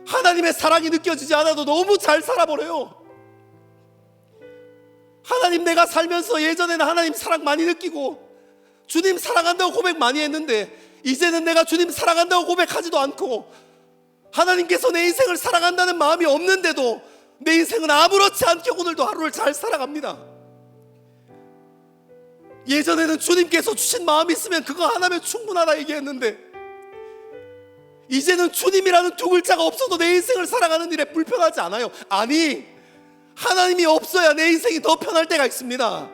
하나님의 사랑이 느껴지지 않아도 너무 잘 살아버려요. 하나님, 내가 살면서 예전에는 하나님 사랑 많이 느끼고 주님 사랑한다고 고백 많이 했는데, 이제는 내가 주님 사랑한다고 고백하지도 않고 하나님께서 내 인생을 사랑한다는 마음이 없는데도 내 인생은 아무렇지 않게 오늘도 하루를 잘 살아갑니다. 예전에는 주님께서 주신 마음이 있으면 그거 하나면 충분하다 얘기했는데, 이제는 주님이라는 두 글자가 없어도 내 인생을 살아가는 일에 불편하지 않아요. 아니, 하나님이 없어야 내 인생이 더 편할 때가 있습니다.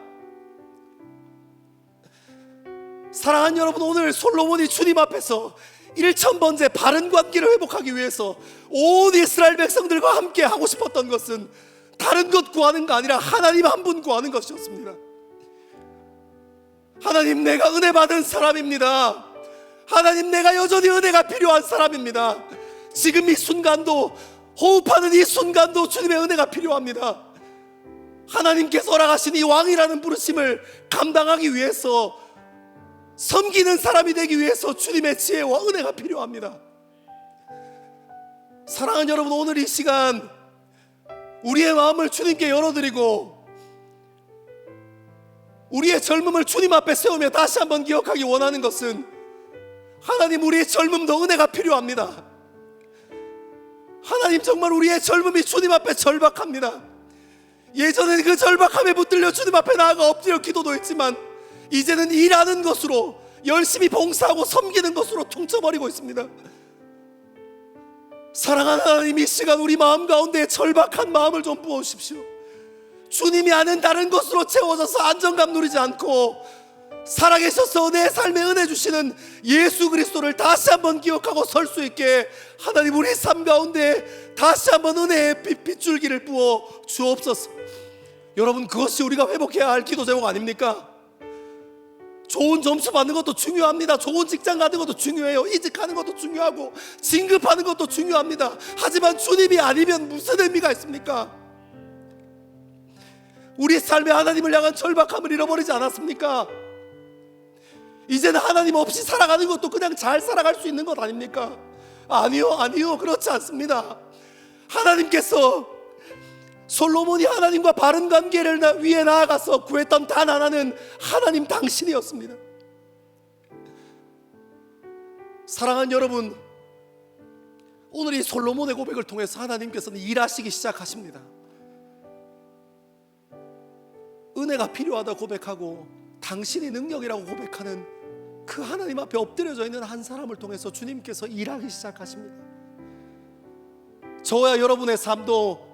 사랑하는 여러분, 오늘 솔로몬이 주님 앞에서 1000번째 바른 관계를 회복하기 위해서 온 이스라엘 백성들과 함께 하고 싶었던 것은 다른 것 구하는 거 아니라 하나님 한 분 구하는 것이었습니다. 하나님, 내가 은혜 받은 사람입니다. 하나님, 내가 여전히 은혜가 필요한 사람입니다. 지금 이 순간도, 호흡하는 이 순간도 주님의 은혜가 필요합니다. 하나님께서 허락하신 이 왕이라는 부르심을 감당하기 위해서, 섬기는 사람이 되기 위해서 주님의 지혜와 은혜가 필요합니다. 사랑하는 여러분, 오늘 이 시간 우리의 마음을 주님께 열어드리고 우리의 젊음을 주님 앞에 세우며 다시 한번 기억하기 원하는 것은, 하나님, 우리의 젊음도 은혜가 필요합니다. 하나님, 정말 우리의 젊음이 주님 앞에 절박합니다. 예전에는 그 절박함에 붙들려 주님 앞에 나아가 엎드려 기도도 했지만, 이제는 일하는 것으로, 열심히 봉사하고 섬기는 것으로 퉁쳐버리고 있습니다. 사랑하는 하나님, 이 시간 우리 마음 가운데 절박한 마음을 좀 부어주십시오. 주님이 아는 다른 것으로 채워져서 안정감 누리지 않고 살아계셔서 내 삶에 은혜 주시는 예수 그리스도를 다시 한번 기억하고 설 수 있게 하나님, 우리 삶 가운데 다시 한번 은혜의 빗줄기를 부어 주옵소서. 여러분, 그것이 우리가 회복해야 할 기도 제목 아닙니까? 좋은 점수 받는 것도 중요합니다. 좋은 직장 가는 것도 중요해요. 이직하는 것도 중요하고 진급하는 것도 중요합니다. 하지만 주님이 아니면 무슨 의미가 있습니까? 우리 삶에 하나님을 향한 절박함을 잃어버리지 않았습니까? 이제는 하나님 없이 살아가는 것도 그냥 잘 살아갈 수 있는 것 아닙니까? 아니요, 그렇지 않습니다. 하나님께서, 솔로몬이 하나님과 바른 관계를 위해 나아가서 구했던 단 하나는 하나님 당신이었습니다. 사랑하는 여러분, 오늘 이 솔로몬의 고백을 통해서 하나님께서는 일하시기 시작하십니다. 은혜가 필요하다 고백하고 당신이 능력이라고 고백하는 그 하나님 앞에 엎드려져 있는 한 사람을 통해서 주님께서 일하기 시작하십니다. 저와 여러분의 삶도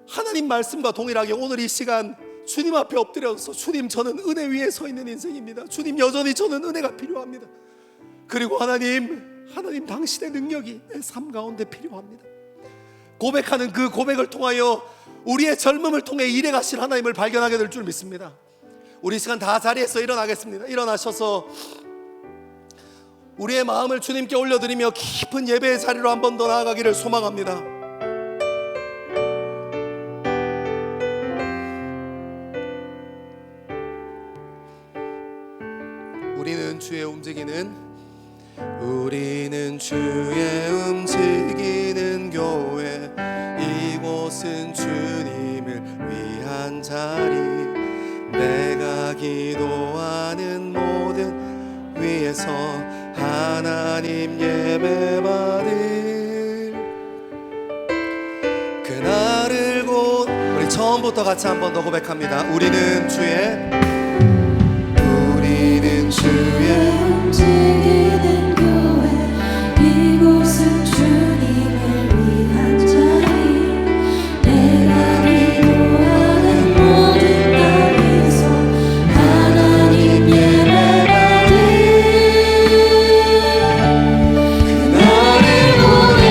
하나님 말씀과 동일하게 오늘 이 시간 주님 앞에 엎드려서, 주님, 저는 은혜 위에 서 있는 인생입니다. 주님, 여전히 저는 은혜가 필요합니다. 그리고 하나님 당신의 능력이 내 삶 가운데 필요합니다. 고백하는 그 고백을 통하여 우리의 젊음을 통해 일해 가실 하나님을 발견하게 될 줄 믿습니다. 우리 시간 다 자리에서 일어나겠습니다. 일어나셔서 우리의 마음을 주님께 올려드리며 깊은 예배의 자리로 한 번 더 나아가기를 소망합니다. 우리는 주의 움직이는 교회, 이곳은 주님을 위한 자리, 내가 기도하는 모든 위에서 하나님 예배받을 그날을 곧. 우리 처음부터 같이 한 번 더 고백합니다. 우리는 주의 움직이는 교회, 이곳은 주님을 위한 자리, 내가 기도하는 모든 땅에서 하나님 예배받을 그날을 보내.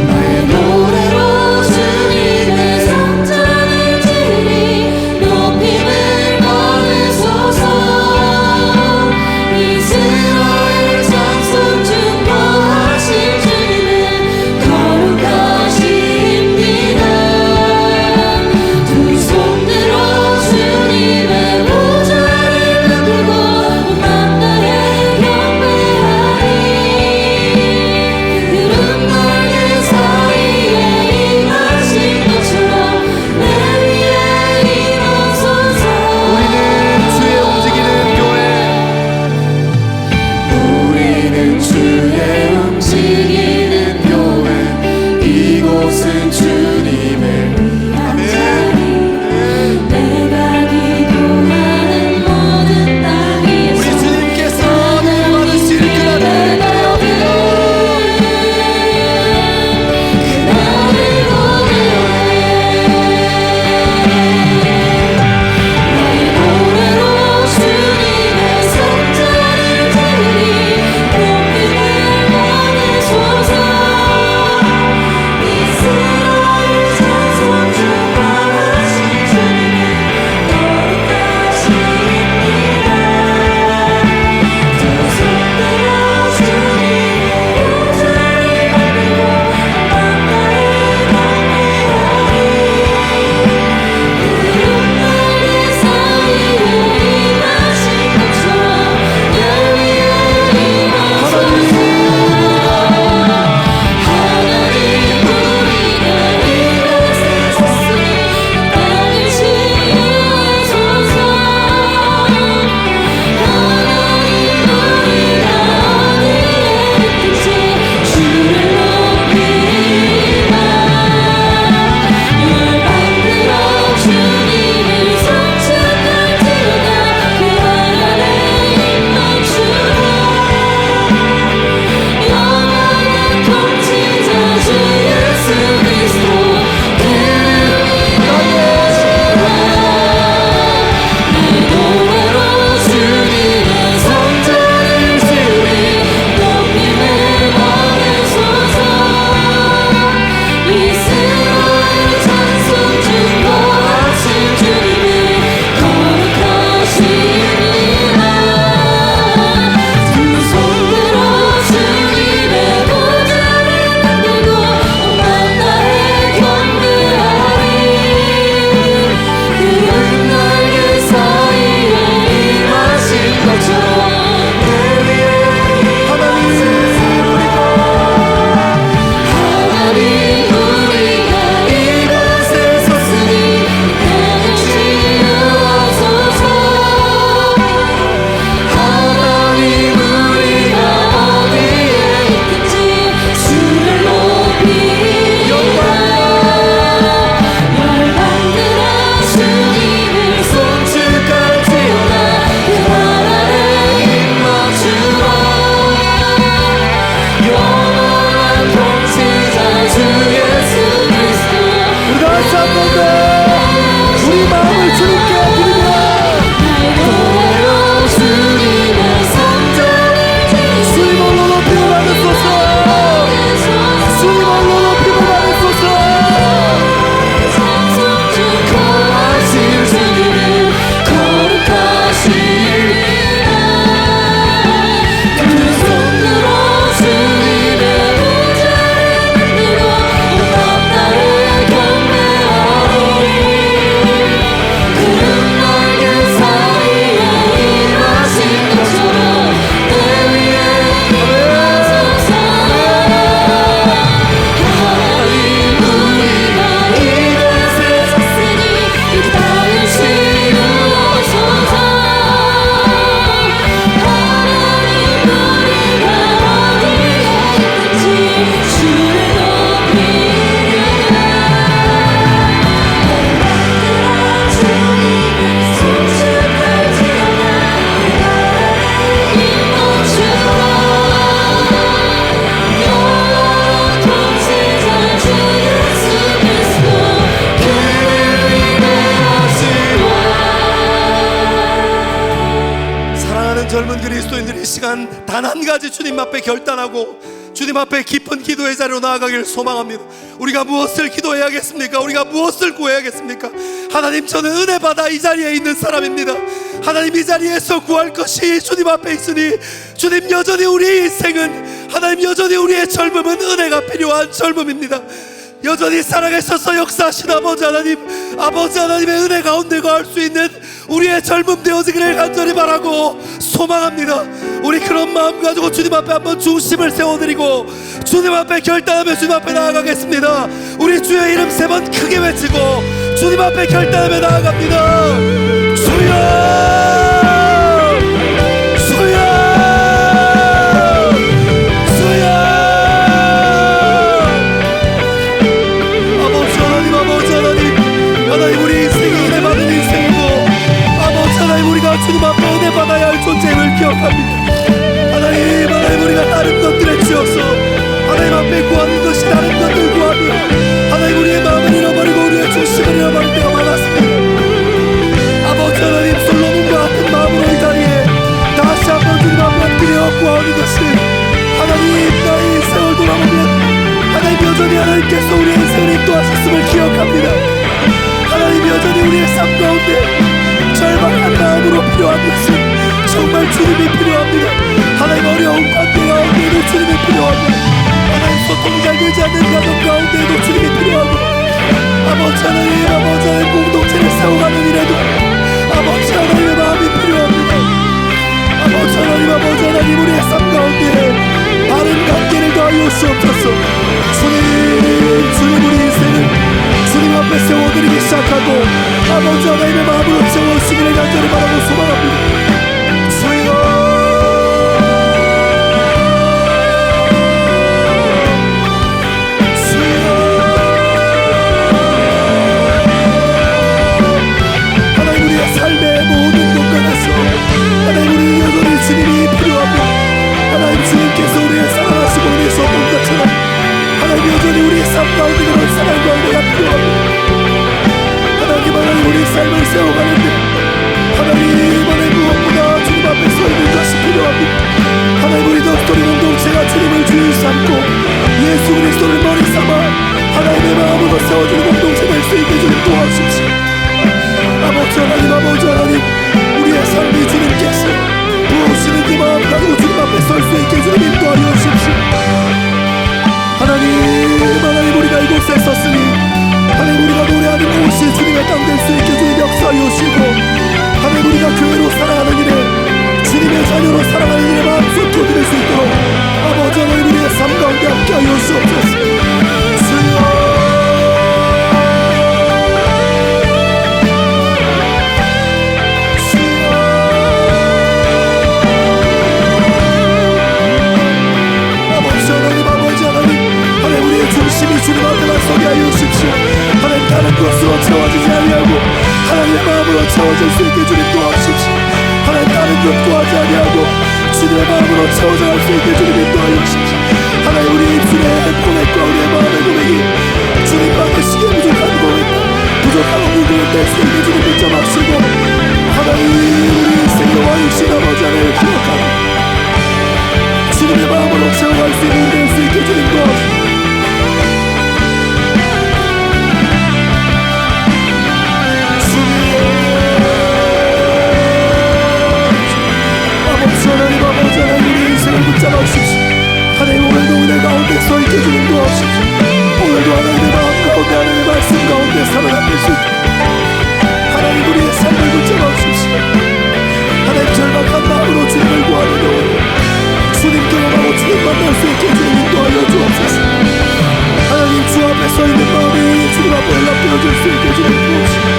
나의 노래로 주님의 성전을 지리 높임을 거두소서. 이 시간 단 한 가지 주님 앞에 결단하고 주님 앞에 깊은 기도의 자리로 나아가기를 소망합니다. 우리가 무엇을 기도해야겠습니까? 우리가 무엇을 구해야겠습니까? 하나님, 저는 은혜 받아 이 자리에 있는 사람입니다. 하나님, 이 자리에서 구할 것이 주님 앞에 있으니 주님, 여전히 우리 인생은, 하나님, 여전히 우리의 젊음은 은혜가 필요한 젊음입니다. 여전히 살아계셔서 역사하신 아버지 하나님, 아버지 하나님의 은혜 가운데 거할 수 있는 우리의 젊음 되어지기를 간절히 바라고 소망합니다. 우리 그런 마음 가지고 주님 앞에 한번 중심을 세워드리고 주님 앞에 결단하며 주님 앞에 나아가겠습니다. 우리 주의 이름 3번 크게 외치고 주님 앞에 결단하며 나아갑니다. 주여, 하나님, 우리 인생이 은혜 받은 인생이고 아버지 하나님, 우리가 주님 앞에 은혜 받아야 할 존재임을 기억합니다. 하나님, 우리가 다른 것들에 치여서 하나님 앞에 구하는 것이 다른 것들 구하며 하나님, 우리의 마음을 잃어버리고 우리의 중심을 잃어버릴 때가 많았습니다. 아버지 하나님, 솔로몬과 같은 마음으로 이 자리에 다시 한번 주님 앞에 엎드려 구하는 것이 하나님, 나의 인생을 돌아보면 하나님, 여전히 하나님께서 우리의 인생을 인도하셨음을 기억합니다. 하나님, 여전히 우리의 삶 가운데 절박한 마음으로 필요한 것은 정말 주님이 필요합니다. 하나님, 어려운 관계 가운데도 주님이 필요합니다. 하나님, 소통이 잘 되지 않는 가정 가운데도 주님이 필요하고 아버지 하나님, 공동체를 세워가는 일에도 아버지 하나님의 마음이 필요합니다. 아버지 하나님, 우리의 삶 가운데 바른 관계를 더하여 주옵소서. 주님, 우리 인생을 주님 앞에 세워드리기 시작하고 아버지 하나님의 마음으로 채워주시기를 간절히 바라고 소망합니다. 주여, 하나님, 우리의 삶의 모든 공간에서 하나님, 우리 여전히 주님이 필요합니다. 하나님, 주님께서 우리를 사랑하시고 우리의 소원 것처럼 하나님, 여전히 우리의 삶 가운데 그런 사랑과 은혜가 필요합니다. 하나님, 우리 삶을 세워가는데 하나님, 무엇보다 주님 앞에 서 있는 것이 필요합니다. 하나님, 우리 덕스토리 공동체가 주님을 주인 삼고 예수 그리스도를 머리 삼아 하나님의 마음으로 세워주는 공동체 될 수 있게 주님 도와주십시오. 아버지 하나님, 우리의 삶이 주님께서 부으시는 그 마음 가지고 주님 앞에 설 수 있게 주님 인도하여 주십시오. 하나님, 우리가 이곳에 섰으니 하나님, 우리가 노래하는 곳이 주님의 땅 될 수 있게 주님 역사하여 주시고 하나님, 우리가 교회로 살아가는 일에 주님의 자녀로 살아가는 일에 마음껏 드릴 수 있도록 아버지 하나님, 우리의 삶 가운데 함께하여 주옵소서. 중심이 주님 앞에만 서게 하여 주십시오. 하나님, 다른 것으로 채워지지 아니하고 하나님의 마음으로 채워질 수 있게 주님 도와주십시오. 하나님, 다른 것 구하지 아니하고 주님의 마음으로 채워져 갈 수 있게 주님 인도하여 주십시오. 하나님, 우리 입술의 고백과 우리의 마음의 고백이 주님 받으시기에 부족한 부분을 뗄 수 있게 주님 인정하시고 하나님, 우리 인생의 왕이신 아버지 하나님을 기억하고 주님의 마음으로 채워갈 수 있는 될 수 있게 주님 도와주십시오. 하나님, 우리 인생을 붙잡아 주십시오. 하나님, 오늘도 은혜 가운데 서 있게 주님 도와주십시오. 오늘도 하나님의 마음 가운데 하나님의 말씀 가운데 살아남을 수 있게 하나님, 우리의 삶을 붙잡아 주십시오. 하나님, 절박한 마음으로 주님을 구하는 영혼 주님 경험하고 주님 만날 수 있게 주님 인도하여 주옵소서. 하나님, 주 앞에 서 있는 마음이 주님 앞에 연락되어질 수 있게 주님 도와주십시오.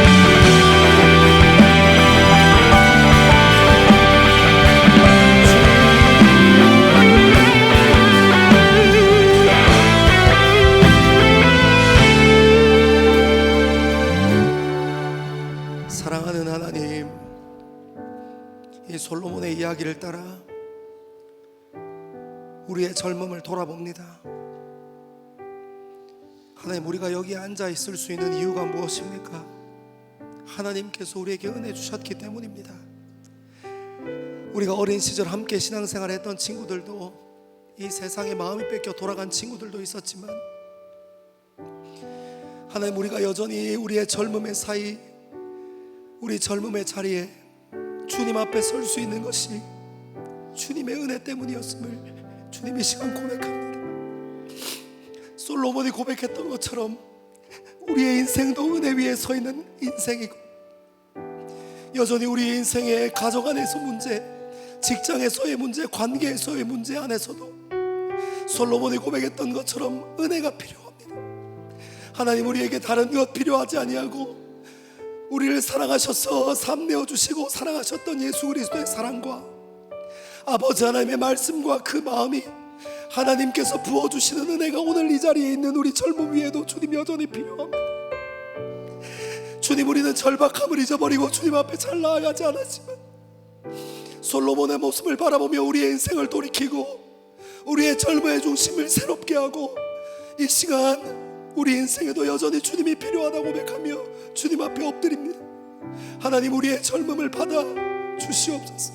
사랑하는 하나님, 이 솔로몬의 이야기를 따라 우리의 젊음을 돌아봅니다. 하나님, 우리가 여기 앉아 있을 수 있는 이유가 무엇입니까? 하나님께서 우리에게 은혜 주셨기 때문입니다. 우리가 어린 시절 함께 신앙생활 했던 친구들도 이 세상에 마음이 뺏겨 돌아간 친구들도 있었지만 하나님, 우리가 여전히 우리의 젊음의 사이, 우리 젊음의 자리에 주님 앞에 설 수 있는 것이 주님의 은혜 때문이었음을 주님 이 시간 고백합니다. 솔로몬이 고백했던 것처럼 우리의 인생도 은혜 위에 서 있는 인생이고, 여전히 우리의 인생의 가정 안에서 문제, 직장에서의 문제, 관계에서의 문제 안에서도 솔로몬이 고백했던 것처럼 은혜가 필요합니다. 하나님, 우리에게 다른 것 필요하지 아니하고 우리를 사랑하셔서 삶 내어주시고 사랑하셨던 예수 그리스도의 사랑과 아버지 하나님의 말씀과 그 마음이 하나님께서 부어주시는 은혜가 오늘 이 자리에 있는 우리 젊음 위에도 주님 여전히 필요합니다. 주님, 우리는 절박함을 잊어버리고 주님 앞에 잘 나아가지 않았지만 솔로몬의 모습을 바라보며 우리의 인생을 돌이키고 우리의 젊음의 중심을 새롭게 하고 이 시간 우리 인생에도 여전히 주님이 필요하다고 고백하며 주님 앞에 엎드립니다. 하나님, 우리의 젊음을 받아 주시옵소서.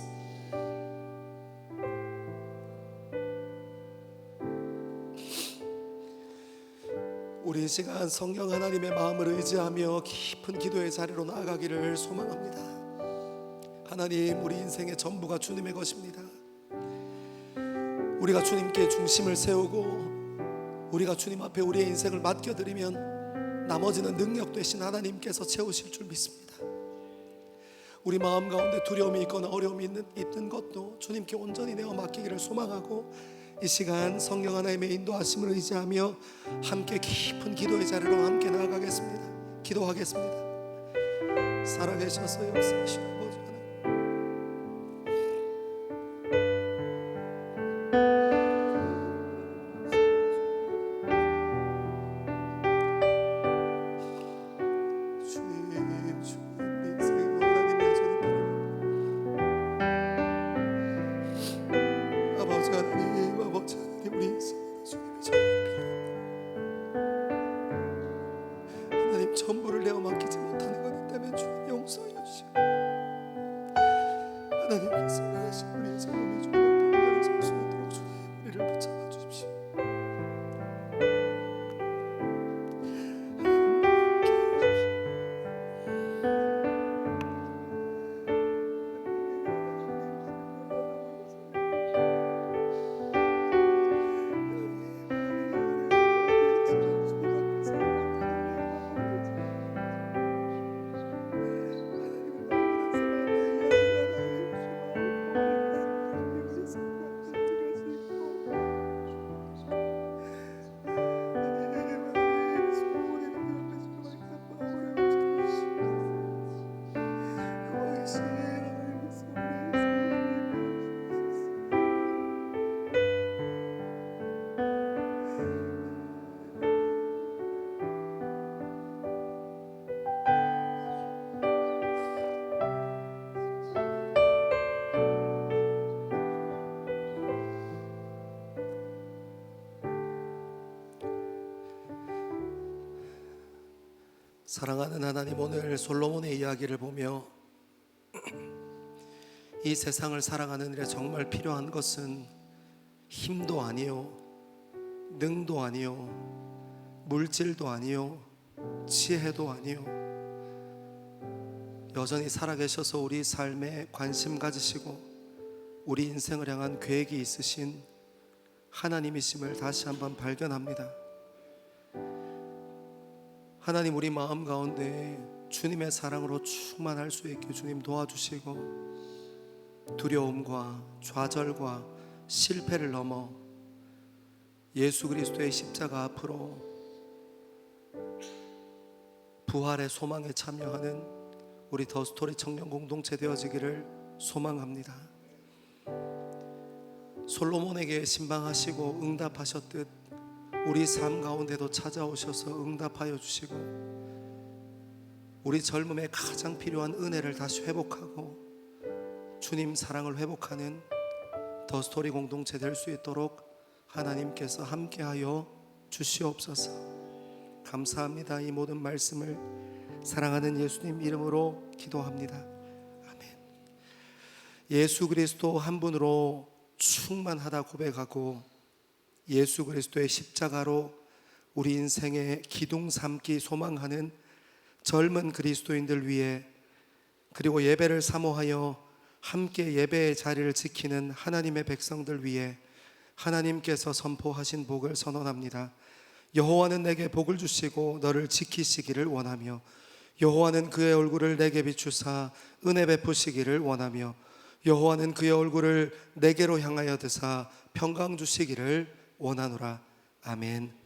우리 이 시간 성령 하나님의 마음을 의지하며 깊은 기도의 자리로 나아가기를 소망합니다. 하나님, 우리 인생의 전부가 주님의 것입니다. 우리가 주님께 중심을 세우고 우리가 주님 앞에 우리의 인생을 맡겨드리면 나머지는 능력 되신 하나님께서 채우실 줄 믿습니다. 우리 마음 가운데 두려움이 있거나 어려움이 있는 것도 주님께 온전히 내어 맡기기를 소망하고 이 시간 성령 하나님의 인도하심을 의지하며 함께 깊은 기도의 자리로 함께 나아가겠습니다. 기도하겠습니다. 살아계셔서 역사하시는 아버지 하나님, 주님 인생에 하나님 여전히 필요합니다. 아버지 하나님, 아버지 하나님, 우리 인생에 주님의 전부를 필요합니다. 하나님, 전부를 내어 맡기지 못하는 것 있다면 주님 용서해 주시고 하나님께서 하신 우리의 젊음의 주님을 당당히 설 수 있도록 주님 우리를 붙잡아 주십시오. 사랑하는 하나님, 오늘 솔로몬의 이야기를 보며 이 세상을 살아가는 일에 정말 필요한 것은 힘도 아니요, 능도 아니요, 물질도 아니요, 지혜도 아니요, 여전히 살아계셔서 우리 삶에 관심 가지시고 우리 인생을 향한 계획이 있으신 하나님이심을 다시 한번 발견합니다. 하나님, 우리 마음 가운데 주님의 사랑으로 충만할 수 있게 주님 도와주시고 두려움과 좌절과 실패를 넘어 예수 그리스도의 십자가 앞으로 부활의 소망에 참여하는 우리 더스토리 청년 공동체 되어지기를 소망합니다. 솔로몬에게 신방하시고 응답하셨듯 우리 삶 가운데도 찾아오셔서 응답하여 주시고 우리 젊음에 가장 필요한 은혜를 다시 회복하고 주님 사랑을 회복하는 더스토리 공동체 될 수 있도록 하나님께서 함께하여 주시옵소서. 감사합니다. 이 모든 말씀을 사랑하는 예수님 이름으로 기도합니다. 아멘. 예수 그리스도 한 분으로 충만하다 고백하고 예수 그리스도의 십자가로 우리 인생의 기둥 삼기 소망하는 젊은 그리스도인들 위해, 그리고 예배를 사모하여 함께 예배의 자리를 지키는 하나님의 백성들 위해 하나님께서 선포하신 복을 선언합니다. 여호와는 내게 복을 주시고 너를 지키시기를 원하며 여호와는 그의 얼굴을 내게 비추사 은혜 베푸시기를 원하며 여호와는 그의 얼굴을 내게로 향하여 드사 평강 주시기를 원하노라. 아멘.